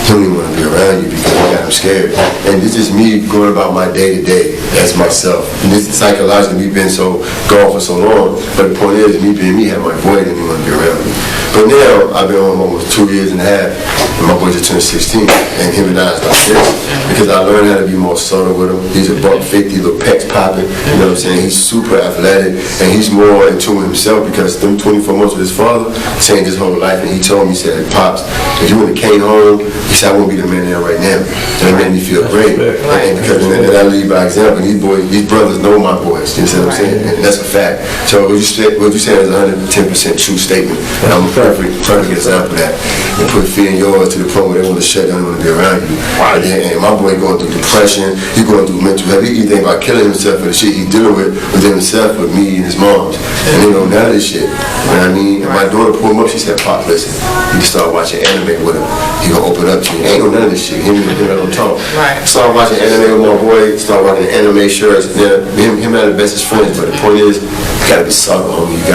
He don't even want to be around you because he got him scared. And it's just me going about my day to day as myself. And this psychologically, me being so gone for so long. But the point is, me being me, had my boy didn't even want to be around me. But now, I've been on almost 2 years and a half, and my boy just turned 16, and him and I is like this. Because I learned how to be more subtle with him. He's a $150, little pecs popping, you know what I'm saying? He's super athletic, and he's more in tune with himself because them 24 months with his father changed his whole life. And he told me, he said, Pops, if you would have came home, he said, I won't be the man I am right now. And it made me feel great. And because then I lead by example. These brothers know my boys, you know what I'm saying? And that's a fact. So what you said is a 110% true statement. And I'm a perfect example of that. And put fear in yours to the point where they want to shut down and want to be around you. And my boy going through depression, he going through mental health. He think about killing himself for the shit he's dealing with within himself, with me and his moms. And they know none of this shit. You know what I mean? And my daughter pulled him up, she said, Pop, listen, you can start watching anime with him. He gonna open up to you. Ain't no none of this shit. Him and him don't talk. Right. Start watching anime with my boy, start watching anime shirts. Him and the bestest friends, but the point is, you gotta be subtle, homie. You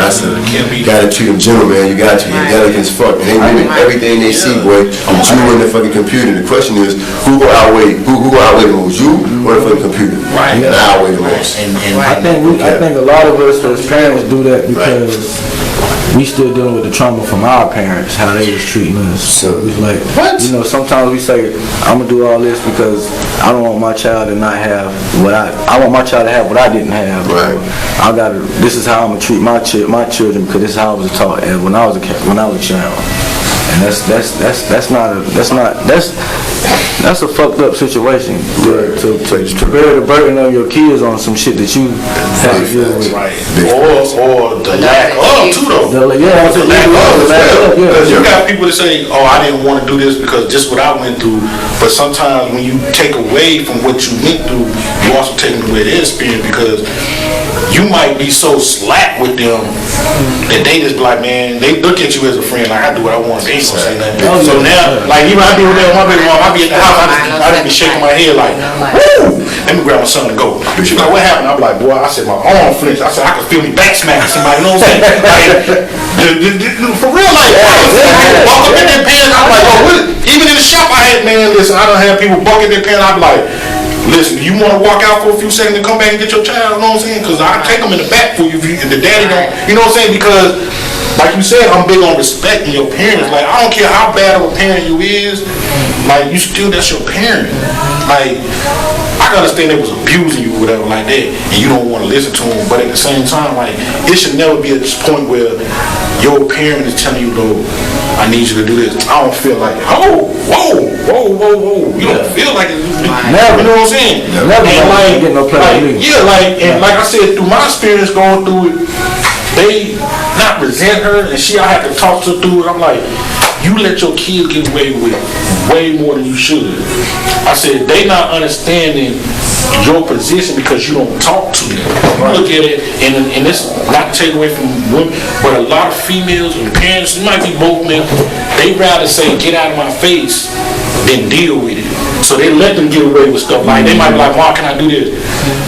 gotta treat them gentle, man. You got to. You're delicate as fuck. And they mimic everything they see, boy. With you and the fucking computer. The question is, who will outweigh the most? You or the fucking computer? Right. And outweigh the most. I think a lot of us as parents do that because we still dealing with the trauma from our parents, how they was treating us. So it's like, sometimes we say, I'm gonna do all this because I don't want my child to not have what I want my child to have what I didn't have. Right. This is how I'm gonna treat my children because this is how I was taught when I was a child. And that's a fucked up situation to bear the burden of your kids on some shit that you have to deal with. Right. Or the lack of too though. Because you got people that say, oh, I didn't want to do this because just what I went through. But sometimes when you take away from what you went through, you also take away their experience because you might be so slack with them that they just be like, man, they look at you as a friend, like I do what I want, they ain't gonna say nothing. So now, like even I do with that with my baby mom, I be at the I just be shaking my head like, woo! Let me grab my son and go. She like, what happened? I'm like, boy, I said, my arm flinched. I said, I could feel me back smacking somebody. You know what I'm saying? Like, for real, like, walk up in their pants. I'm like, oh, what? Even in the shop, I had, man, listen, I don't have people buck in their pants. I'm like, listen, you want to walk out for a few seconds and come back and get your child? You know what I'm saying? Because I take them in the back for you if the daddy don't. You know what I'm saying? Because, like you said, I'm big on respecting your parents. Like, I don't care how bad of a parent you is. Like, you still, that's your parent. Like, I can understand they was abusing you or whatever like that, and you don't want to listen to them, but at the same time, like, it should never be at this point where your parent is telling you, though, I need you to do this. I don't feel like, oh, whoa. You don't feel like it. Never. You know what I'm saying? Never. And like, Get no like I said, through my experience going through it, they not resent her, and I have to talk to her through it. I'm like, you let your kids get away with way more than you should. I said, they not understanding your position because you don't talk to them. You look at it, and it's not to take away from women, but a lot of females and parents, it might be both men, they rather say, get out of my face than deal with it. So they let them get away with stuff. Like, they might be like, Mom, can I do this?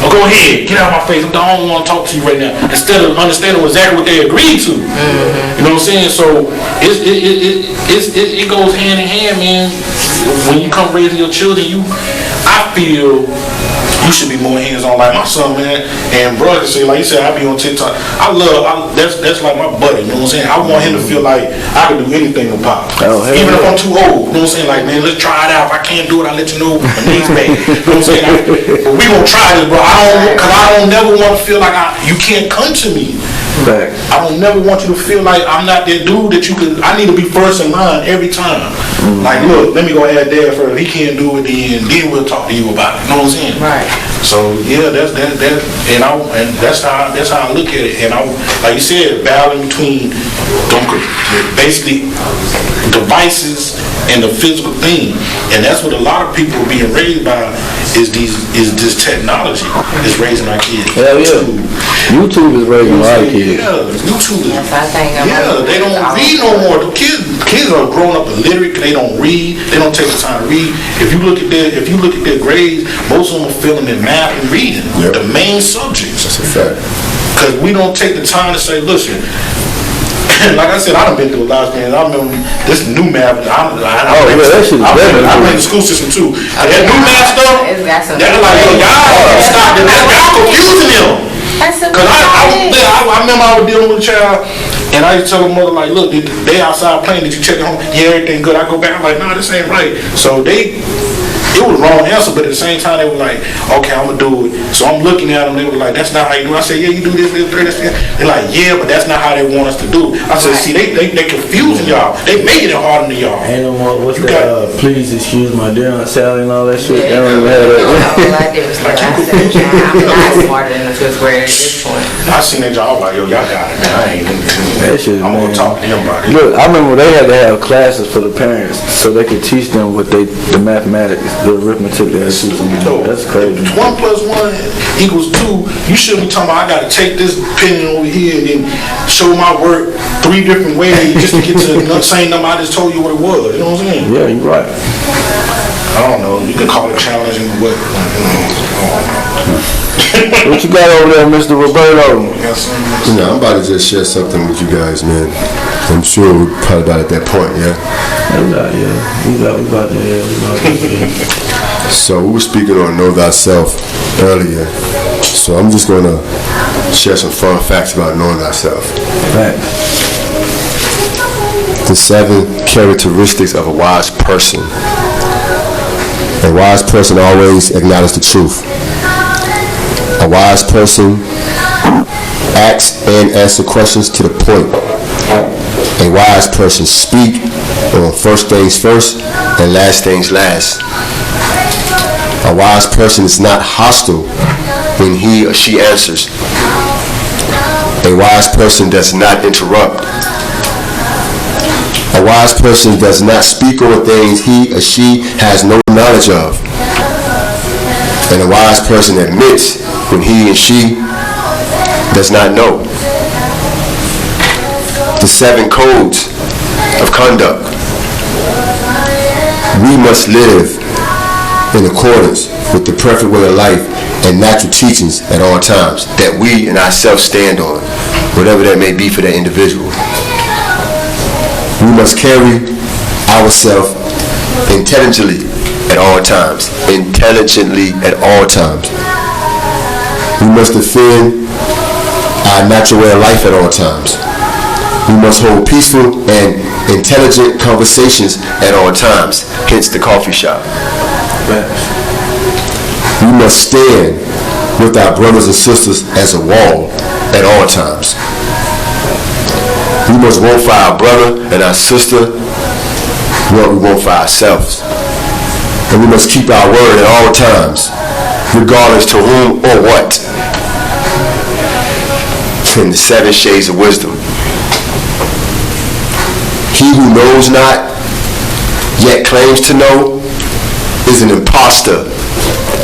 Oh, go ahead, get out of my face. I don't want to talk to you right now. Instead of understanding exactly what they agreed to. You know what I'm saying? So it goes hand in hand, man. When you come raising your children, I feel you should be more hands-on. Like my son, man, and brother say, like you said, I be on TikTok. That's like my buddy, you know what I'm saying? I want him to feel like I can do anything with Pop. Even if I'm too old, you know what I'm saying? Like, man, let's try it out. If I can't do it, I'll let you know my knees bad. You know what I'm saying? But we gonna try this, bro. I don't never want to feel like you can't come to me. Back. I don't never want you to feel like I'm not that dude that you can. I need to be first in line every time. Like, look, let me go ask Dad first. If he can't do it, then we'll talk to you about it. You know what I'm saying? Right. So yeah, that's that's how I look at it. And like you said, battling between basically devices and the physical thing, and that's what a lot of people are being raised by is this technology is raising our kids. Hell yeah. YouTube is raising a lot of kids. Yeah, YouTube is. Yes, I think They don't read no more. The kids are growing up illiterate. They don't read. They don't take the time to read. If you look at their grades, most of them are failing in math and reading. Yep. The main subjects. That's a fact. Because we don't take the time to say, listen. Like I said, I done been through a lot of things. I remember this new math. I ran the school system too. That new math stuff, they're like, yo, y'all stop it. Y'all confusing them. Because I remember I was dealing with a child, and I used to tell the mother, like, look, they outside playing. Did you check at home? Yeah, everything good. I go back, I'm like, nah, this ain't right. So it was wrong answer, but at the same time, they were like, okay, I'm going to do it. So I'm looking at them, they were like, that's not how you do it. I said, yeah, you do this. They're like, yeah, but that's not how they want us to do it. I said, see, they confusing y'all. They making it harder than y'all. Ain't no more, what's that, please excuse my dear Aunt Sally and all that shit. They don't even have that. I'm not smarter than the fifth grade at this point. I seen that y'all like, yo, y'all got it, man. I ain't That shit, I'm going to talk to them about it. Look, I remember they had to have classes for the parents so they could teach them the mathematics, the arithmetic they had to teach them. That's crazy. 1 + 1 = 2. You shouldn't be talking about I got to take this pen over here and then show my work 3 different ways just to get to the same number I just told you what it was. You know what I'm saying? Yeah, you're right. I don't know. You can call it challenging, but What you got over there, Mr. Roberto? I'm about to just share something with you guys, man. I'm sure we're probably about at that point, yeah? We about to. So we were speaking on Know Thyself earlier. So I'm just going to share some fun facts about knowing thyself. Facts. The 7 characteristics of a wise person. A wise person always acknowledges the truth. A wise person asks and answers questions to the point. A wise person speaks on first things first and last things last. A wise person is not hostile when he or she answers. A wise person does not interrupt. A wise person does not speak on things he or she has no knowledge of. And a wise person admits when he and she does not know. The 7 codes of conduct. We must live in accordance with the perfect way of life and natural teachings at all times that we and ourselves stand on, whatever that may be for that individual. We must carry ourselves intelligently at all times. Intelligently at all times. We must defend our natural way of life at all times. We must hold peaceful and intelligent conversations at all times, hence the coffee shop. We must stand with our brothers and sisters as a wall at all times. We must want for our brother and our sister what we want for ourselves. And we must keep our word at all times, regardless to whom or what. From the 7 shades of wisdom. He who knows not, yet claims to know, is an imposter.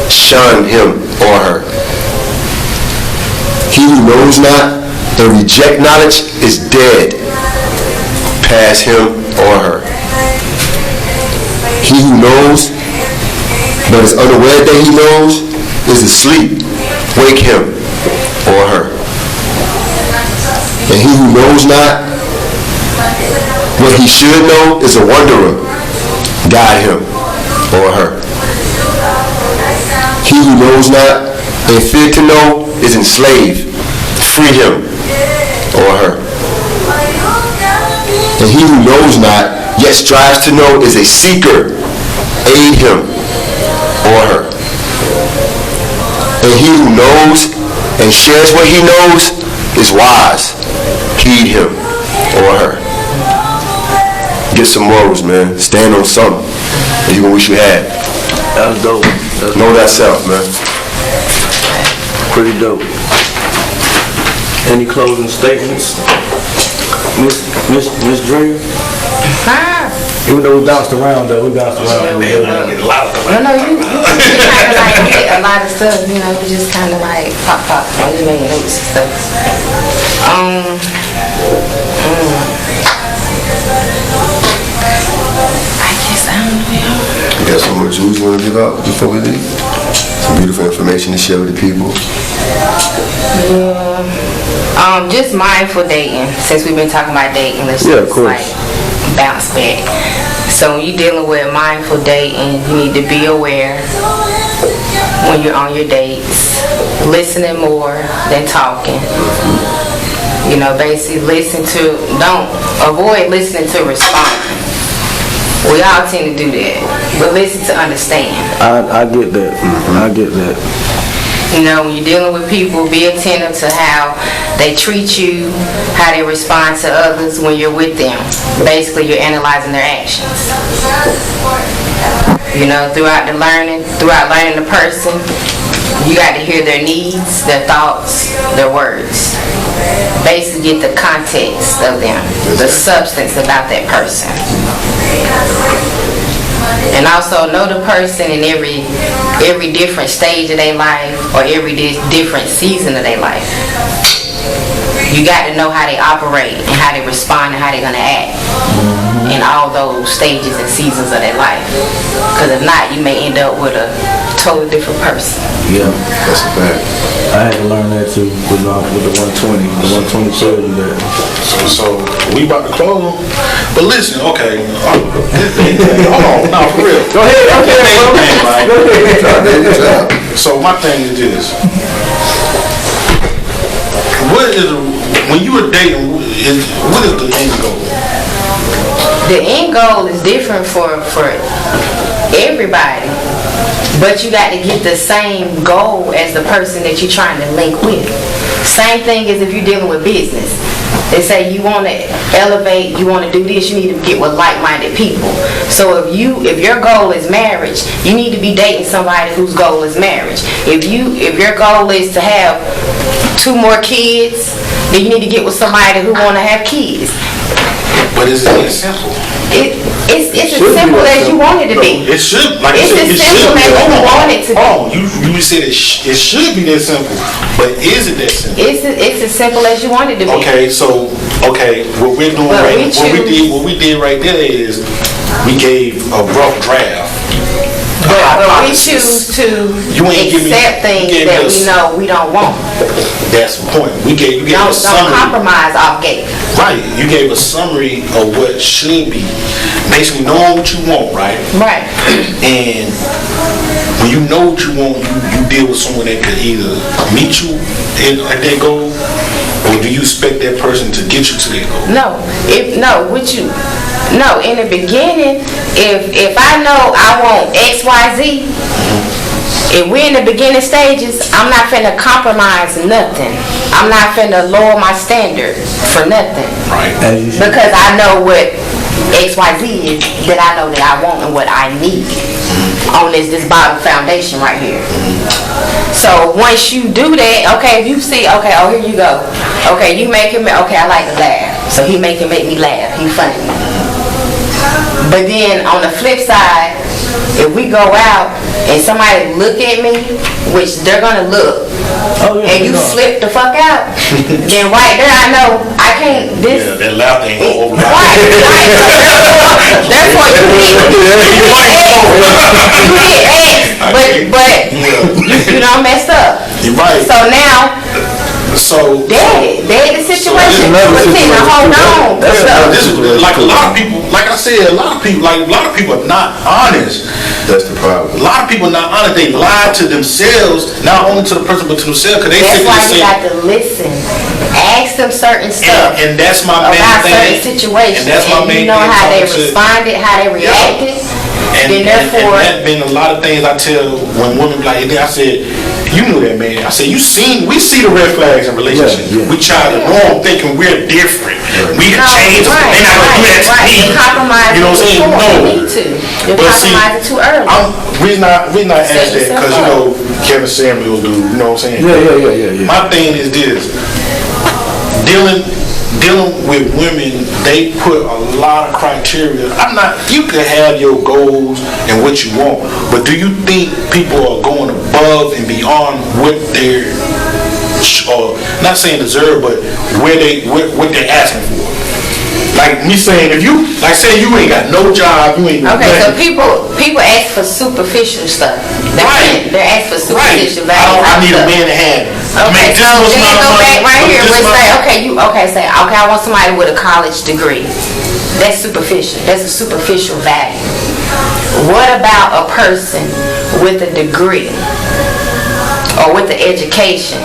Shun him or her. He who knows not and reject knowledge is dead. Pass him or her. He who knows but is unaware that he knows is asleep. Wake him or her. And he who knows not what he should know is a wanderer. Guide him or her. He who knows not and fear to know is enslaved. Free him or her. And he who knows not yet strives to know is a seeker. Aid him or her. And he who knows and shares what he knows is wise. Heed him or her. Get some morals, man. Stand on something that you wish you had. That's dope. Know that self, man. Pretty dope. Any closing statements? Miss Dream? Even though we bounced around though, No, you kind of like get a lot of stuff, you know, you just kind of like pop, you make notes and stuff. I guess I don't know. You got some more jewels you want to give out before we leave? Some beautiful information to share with the people. Yeah. Just mindful dating. Since we've been talking about dating, let's Yeah, of just course. like bounce back. So when you're dealing with mindful dating, you need to be aware when you're on your dates, listening more than talking. You know, basically don't avoid listening to respond. We all tend to do that, but listen to understand. I get that. I get that. You know, when you're dealing with people, be attentive to how they treat you, how they respond to others when you're with them. Basically, you're analyzing their actions. You know, throughout learning the person, you got to hear their needs, their thoughts, their words. Basically, get the context of them, the substance about that person. And also know the person in every different stage of their life or every different season of their life. You got to know how they operate and how they respond and how they're going to act in all those stages and seasons of their life. Because if not, you may end up with a totally different person. Yeah. That's a fact. I had to learn that too with the 120. The 120 tells you that. So we about to close. But listen, okay. Hold on, no, for real. Go ahead. So my thing is this. When you were dating, what is the end goal? The end goal is different for everybody, but you got to get the same goal as the person that you're trying to link with. Same thing as if you're dealing with business. They say you want to elevate, you want to do this, you need to get with like-minded people. So if your goal is marriage, you need to be dating somebody whose goal is marriage. If your goal is to have 2 more kids, then you need to get with somebody who want to have kids. But is it simple? It's as simple as you want it to be. It should. Like It's as simple as you want it to be. Oh, you said it should be that simple, but is it that simple? It's as simple as you want it to be. Okay, so what we're doing But what we did right there is we gave a rough draft. But But we choose to accept things that we know we don't want. That's the point. You gave a summary. Don't compromise off gate. Right. You gave a summary of what should be. Basically knowing what you want, right? Right. And when you know what you want, you deal with someone that could either meet you at that goal, or do you expect that person to get you to that goal? No, in the beginning, if I know I want XYZ, if we're in the beginning stages, I'm not finna compromise nothing. I'm not finna lower my standard for nothing. Right. Because I know what XYZ is that I know that I want and what I need on this bottom foundation right here. So once you do that, okay, if you see, okay, oh, here you go. Okay, you making me, okay, I like to laugh. So he make me laugh. He funny. But then on the flip side, if we go out and somebody look at me, which they're gonna look, and you flip the fuck out, then right there I know I can't. This that laughter ain't gonna over. Right. That's what you need. You don't mess up. You're right. So now. Dead the situation. Hold on. This is like a lot of people. Like I said, a lot of people are not honest. That's the problem. A lot of people are not honest. They lie to themselves, not only to the person but to themselves. Cause that's why you got to listen. Ask them certain stuff. And that's my main about thing. Certain situations. And that's my main you know thing. How they responded, how they reacted. And therefore, and that been a lot of things I tell when women be like, I said, you knew that man. I said, we see the red flags in relationships. Yeah. We try to know them thinking we're different. We can change them. They're not going to do that to me. You know what I'm saying? No. They need to. You're compromising too early. Reason I asked that because, Kevin Samuels do, you know what I'm saying? Yeah. My thing is this. Dealing with women, they put a lot of criteria. You can have your goals and what you want, but do you think people are going above and beyond what they're, or not saying deserve, but what they're asking for? Like me saying, say you ain't got no job, you ain't okay. So people ask for superficial stuff. Right. They're asking for superficial value. I need a man to have. Okay, so then go back right here and say, I want somebody with a college degree. That's superficial. That's a superficial value. What about a person with a degree or with the education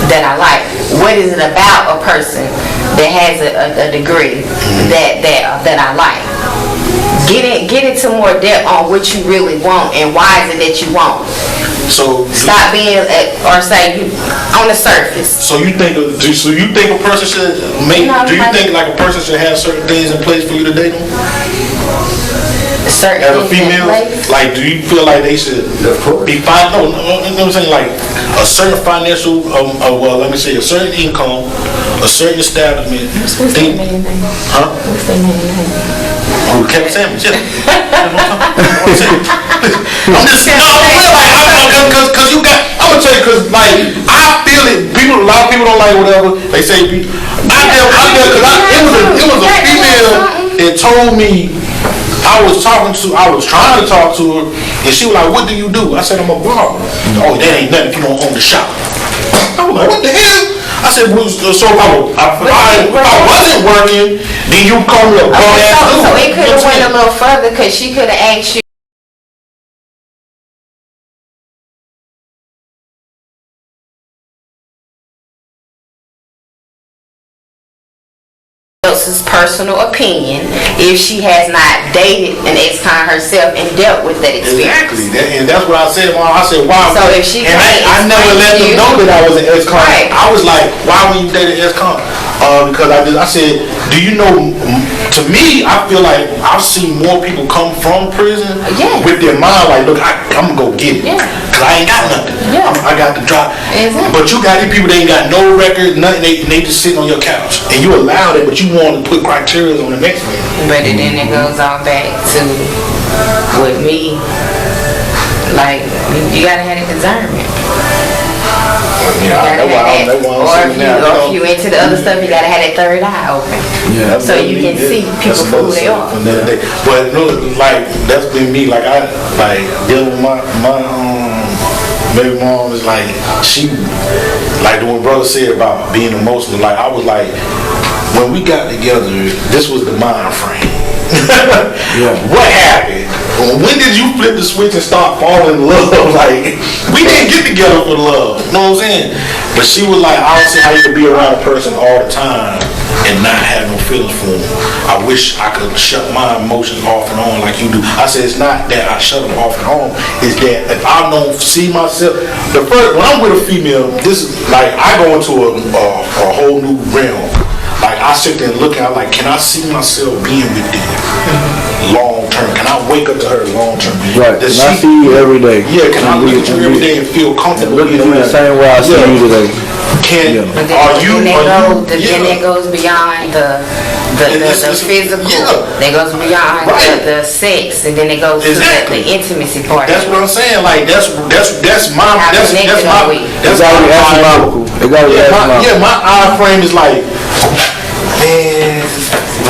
that I like? What is it about a person that has a degree that I like? Get into more depth on what you really want and why is it that you want. So stop being or say you on the surface. So you think a person should make? Do you think like a person should have certain things in place for you to date them? Certain as a female, like, do you feel like they should be fine? No, you know what I'm saying, like a certain financial, let me say, a certain income, a certain establishment. What's their main name? Huh? What's their main name? Oh, Kevin Samuels, yeah. I'm just because you got. I'm gonna tell you because like I feel it. A lot of people don't like whatever they say. It was a female that told me. I was trying to talk to her, and she was like, "What do you do?" I said, "I'm a barber." Oh, that ain't nothing if you don't own the shop. I was like, "What the hell?" I said, "So if I wasn't working, then you call me a bum ass." So it could have went a little further because she could have asked you. Else's personal opinion if she has not dated an ex-con herself and dealt with that experience. Exactly, and that's what I said. I said, "Why?" So if she and I never let them know that I was an ex-con. Right. I was like, "Why would you date an ex-con?" Because I said, "Do you know?" To me, I feel like I've seen more people come from prison with their mind like, "Look, I'm gonna go get it." Cause I ain't got nothing. I got the drop. Exactly. But you got these people that ain't got no record, nothing. They just sitting on your couch, and you allow it, but you want to put criteria on the next man. But then it goes on back to with me, like you gotta have a discernment. Or if you into the other stuff, you gotta have that third eye open. Yeah. So you can see people for who they are. But no, like that's been me. Like I like dealing with my baby mom is like she like what brother said about being emotional. Like I was like when we got together, this was the mind frame. Yeah. What happened? When did you flip the switch and start falling in love? Like we didn't get together for love. You know what I'm saying? But she was like, I don't see how you can be around a person all the time and not have no feelings for them. I wish I could shut my emotions off and on like you do. I said it's not that I shut them off and on. It's that if I don't see myself, when I'm with a female, this is like I go into a whole new realm. Like I sit there and look at her like, can I see myself being with them long term? Can I wake up to her long term? Right. Can I see you every day? Yeah. Can I look at you every day and feel comfortable? Look at you the same way I see you today. But then that goes beyond the physical. Yeah. That goes beyond the sex, and then it goes to the intimacy part. That's what I'm saying. Like that's my astronomical. My eye frame is like, man,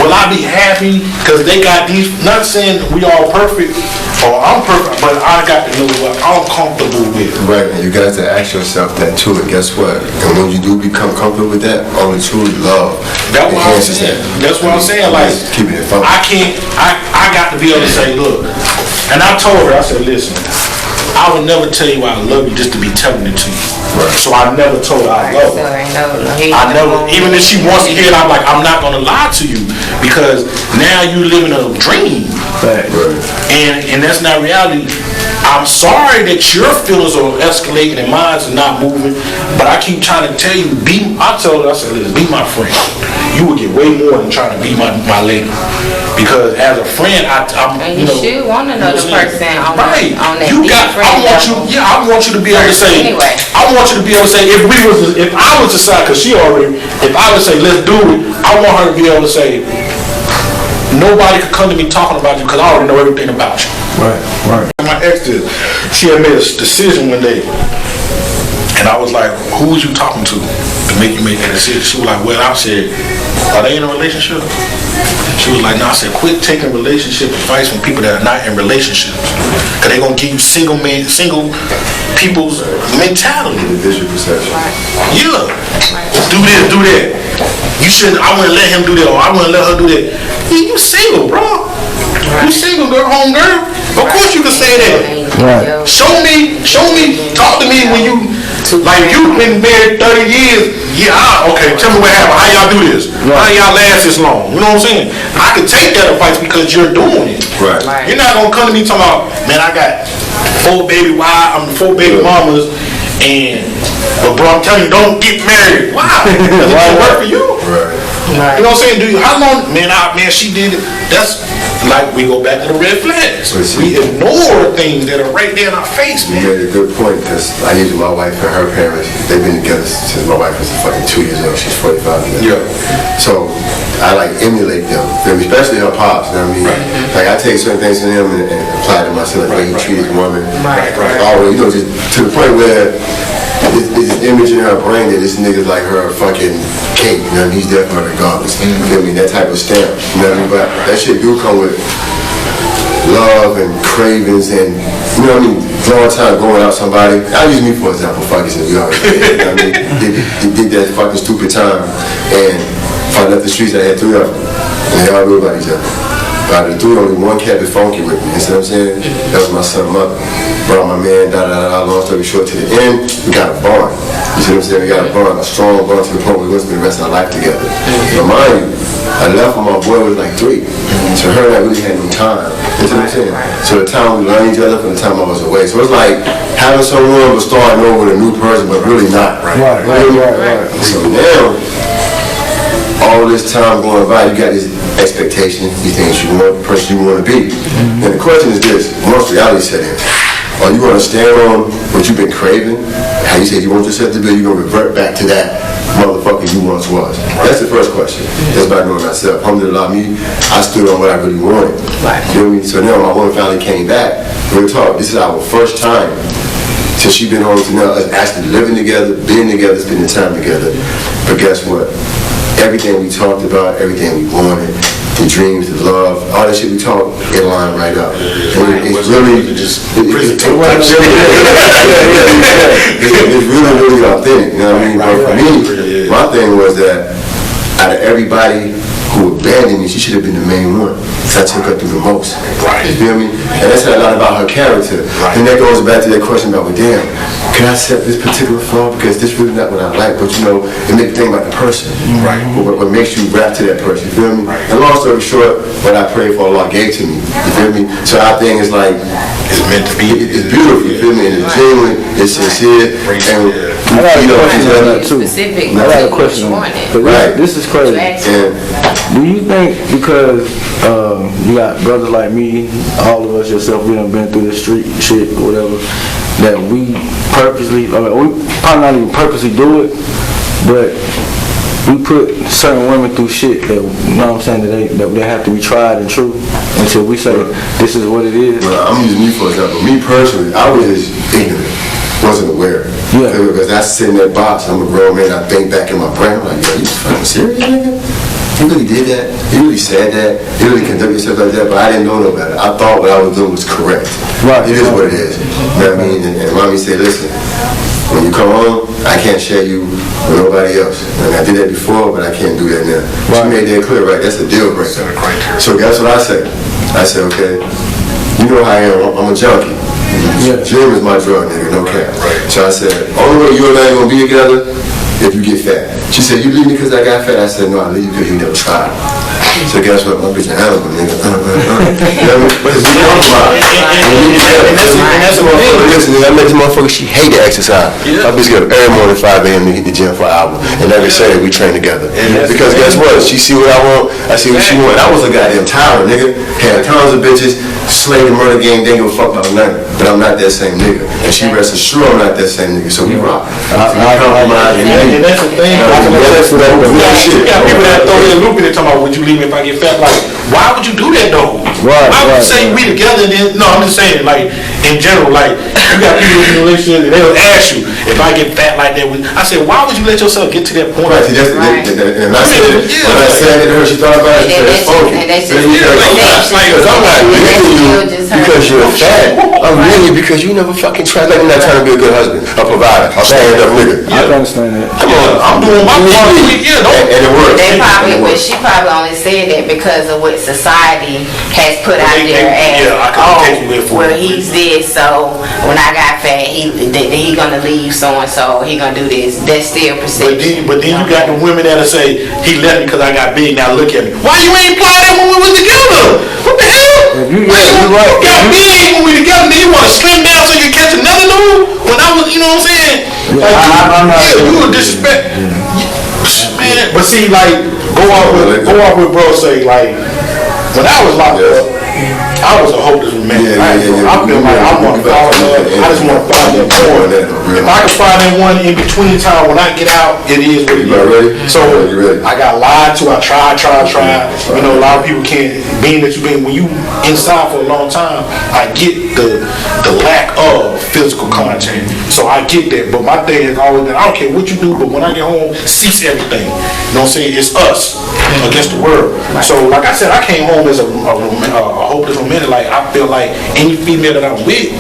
will I be happy? Because they got these. Not saying we all perfect or I'm perfect, but I got to know what I'm comfortable with. Right, and you got to ask yourself that too. And guess what? And when you do become comfortable with that, only truly love. That's what I'm saying. That's what I'm saying. Like keeping it fun. I got to be able to say, look. And I told her, I said, listen, I would never tell you I love you just to be telling it to you. Right. So I never told her I love her. I never, even if she wants to hear it, I'm like, I'm not gonna lie to you because now you living a dream. Right. And that's not reality. I'm sorry that your feelings are escalating and mine are not moving, but I keep trying to tell you, I told her, I said, listen, be my friend. You would get way more than trying to be my lady. Because as a friend, I'm and you should want to know the person on that I want you to be able to say, anyway. I want you to be able to say, if I was to decide, because she already, if I would say, let's do it, I want her to be able to say, nobody could come to me talking about you because I already know everything about you. Right. My ex did. She had made a decision one day, and I was like, "Who was you talking to make you make that decision?" She was like, "Well," I said, "Are they in a relationship?" She was like, "No." I said, "Quit taking relationship advice from people that are not in relationships, because they're gonna give you single people's mentality." Visual perception. Yeah. Do this, do that. You shouldn't. I wouldn't let him do that, or I wouldn't let her do that. You single, bro. You single, girl, home girl. Of course you can say that. Right. Show me, talk to me when you, like you've been married 30 years. Yeah, okay, tell me what happened. How y'all do this? How y'all last this long? You know what I'm saying? I can take that advice because you're doing it. Right. You're not going to come to me talking about, man, I got 4 baby mamas, but bro, I'm telling you, don't get married. Why? Does it work for you? Right. You know what I'm saying? How long? Man, she did it. That's like we go back to the red flags. We ignore things that are right there in our face, man. You made a good point because I used my wife and her parents. They've been together since my wife was fucking 2 years old. She's 45 now. Yeah. So I like emulate them, especially her pops. You know what I mean? Right. Like I take certain things from them and apply to myself. Like he treats women. Right. Always, just to the point where. It's this image in her brain that this nigga's like her fucking king, you know what I mean? He's there for her regardless. You know what I mean? That type of stamp, you know what I mean? But that shit do come with love and cravings and, you know what I mean? Long time going out somebody. I'll use me for example, fuck it, you know what I mean? Did that fucking stupid time and if I left the streets, I had 3 of them. And they all knew about each other. Out of the 3, only 1 kept it funky with me, you see what I'm saying? That was my son's mother. Brought my man, long story short, to the end, we got a bond. You see what I'm saying? We got a bond, a strong bond to the point where we went to the rest of our life together. But mind you, I left when my boy was like 3. So her and I really had no time. You see what I'm saying? So the time we learned each other from the time I was away. So it's like having someone but starting over with a new person, but really not. Right. So now, all this time going by, you got this expectation, you think you want the person you want to be. And the question is this, once reality set in, are you going to stand on what you've been craving? How you said you want yourself to be, you're going to revert back to that motherfucker you once was? That's the first question. That's about knowing myself. Alhamdulillah, I stood on what I really wanted. You know what I mean? So now my woman finally came back. Real talk, this is our first time till she been home to now us actually living together, being together, spending time together. But guess what? Everything we talked about, everything we wanted, the dreams, the love, all that shit we talked, it lined right up. And it's really really authentic, you know what I mean? But for me, my thing was that out of everybody who abandoned me, she should have been the main one. So I took her through the most. Right. You feel me? And that said a lot about her character. Right. And that goes back to that question about, well, damn, can I accept this particular flaw? Because this really not what I like. But you know, it makes you think about the person. Right. What makes you rap to that person. You feel me? Right. And long story short, what I prayed for, Allah gave to me. You feel me? So our thing is like, It's meant to be. it's beautiful. You feel me? And it's genuine. It's sincere. And I got a question on that too. Specific I got a to what question you on wanted. that. Right. This is crazy. And Do you think because you got brothers like me, all of us, yourself, we done been through the street shit or whatever, that we purposely, I mean, we probably not even purposely do it, but we put certain women through shit that, you know what I'm saying, that they have to be tried and true until we say this is what it is. well, I'm using me for example. Me personally, I was just ignorant. Wasn't aware. Yeah. Because I sit in that box, I'm a grown man, I think back in my brain, I'm like, yo, you fucking serious, nigga? You really did that? You really said that? You really conducted yourself like that? But I didn't know no better. I thought what I was doing was correct. Right. It is what it is. You know what I mean? And mommy said, listen, when you come home, I can't share you with nobody else. And I did that before, but I can't do that now. She made that clear, right? That's a deal breaker. So guess what I said? I said, okay, you know how I am. I'm a junkie. Yeah. Gym is my drug, nigga, no cap. So I said, only way you and I ain't gonna be together if you get fat. She said, you leave me because I got fat? I said, no, I leave you because you never tried. So guess what? My bitch an animal, nigga. You know what I mean? But it's compromise. And that's a motherfucker. Listen, I met this motherfucker, she hate to exercise. My bitch get up every morning 5 a.m. to hit the gym for an hour. And every Saturday we train together. Because guess what? She see what I want, I see what she want. I was a goddamn tyrant, nigga. Had tons of bitches, slayed the murder game, didn't give a fuck about nothing. But I'm not that same nigga. And she rests assured I'm not that same nigga. So we rock. I compromise. And that's the thing. You got people that throw in a loop and they talking about, would you leave me if I get fat? Like, why would you do that though? Right, Why would you right, say right. we together and then, no, I'm just saying, like, in general, like, you got people in a relationship and they'll ask you, if I get fat like that, I said, why would you let yourself get to that point? Right, see, that's Right. and I said it, when I said it to her, she thought about it, she said, it's funky. And that's Because just- I'm not leaving you because you're fat. I'm leaving you because you never fucking tried. Like, I'm not trying to be a good husband, a provider, a stand-up nigga. I can understand that. Come on, I'm doing my part. and it works. They probably, And it but works. she probably only said that because of what society has put out there as, Yeah, I can take you there for well, it. he's this, so when I got fat, he gonna leave so and so, he gonna do this. That's still perception. But then you got the women that'll say, he left me because I got big, now look at me. Why you ain't apply that when we was together? What the hell? You Why you right. got big when we together, then you want to slim down so you can catch another dude? When I was, you know what I'm saying? Yeah, I'm not yeah, you a disrespect. Man, but see, like, go off with bro say, like, when I was locked up, I was a hopeless man. I feel like I want to fall in love. I just want to find that one. If I can find that one in between time when I get out, it is what it is. So I got lied to. I tried. You know, a lot of people can't. Being that when you inside for a long time, I get the lack of physical contact. So I get that. But my thing has always been, I don't care what you do, but when I get home, cease everything. You know what I'm saying? It's us against the world. So like I said, I came home as a hopeless romantic. Like I feel like any female that I'm with,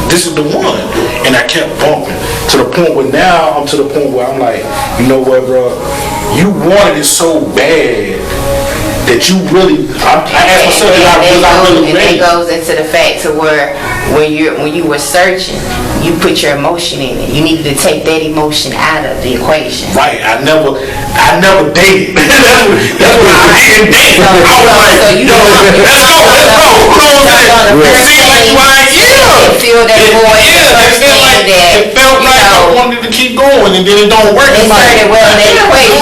this is the one. And I kept bumping to the point where now I'm to the point where I'm like, you know what, bro? You wanted it so bad that you really. I asked myself, was I really ready? And it goes into the fact to where when you were searching, you put your emotion in it. You needed to take that emotion out of the equation. Right. I never dated. that's what I didn't date. I was like, So you yo, let's go. Feel that void. It felt like I wanted to keep going and then it don't work. It's like, well, in that equation,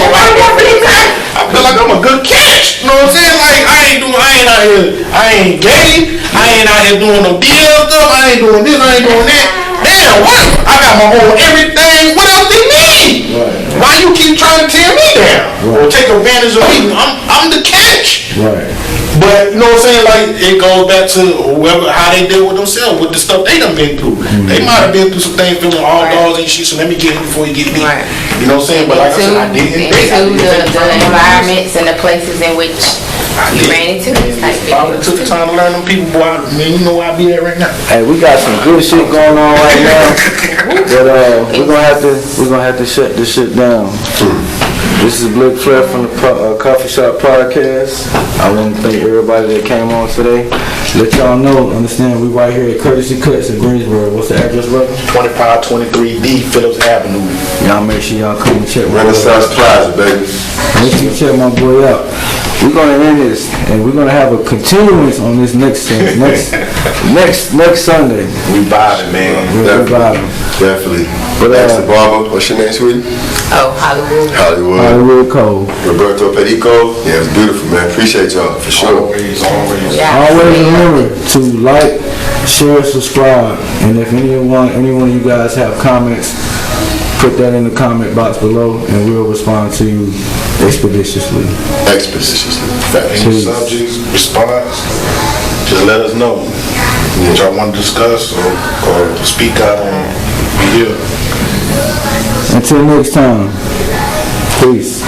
I feel like I'm a good catch. You know what I'm saying? Like I ain't gay. I ain't out here doing no deal stuff. I ain't doing this. I ain't doing that. Damn, what? I got my own everything. What else they need? Why you keep trying to tear me down? or take advantage of me. I'm the catch. Right. But you know what I'm saying? Like it goes back to whoever how they deal with themselves with the stuff they done been through. They might have been through some things feeling all dogs and shit. So let me get it before you get me. Right. You know what I'm saying? But like I said, I didn't. Into the environments and the places in which you ran into this type If I would have took the time to learn them people, boy, man, you know where I be at right now. Hey, we got some good shit going on right now, but we're gonna have to shut this shit down. This is Blick Flair from the Coffee Shop Podcast. I want to thank everybody that came on today. Let y'all know, understand, we right here at Courtesy Cuts in Greensboro. What's the address, brother? 2523D Phillips Avenue. Y'all make sure y'all come and check my boy Renaissance out. Plaza, baby. Make sure you check my boy out. We're gonna end this, and we're gonna have a continuance on this next Sunday. We vibing, man. We're vibing. Definitely. But, Thanks to Barber. What's your name, sweetie? Oh, Hollywood. Hollywood. Hollywood Cole. Roberto Perico. Yeah, it was beautiful, man. Appreciate y'all, for sure. Always. Yeah. Always remember to like, share, subscribe, and if any one of you guys have comments, put that in the comment box below, and we'll respond to you expeditiously. Expeditiously. Any subjects, response, just let us know what y'all want to discuss or speak out on. We here. Until next time, peace.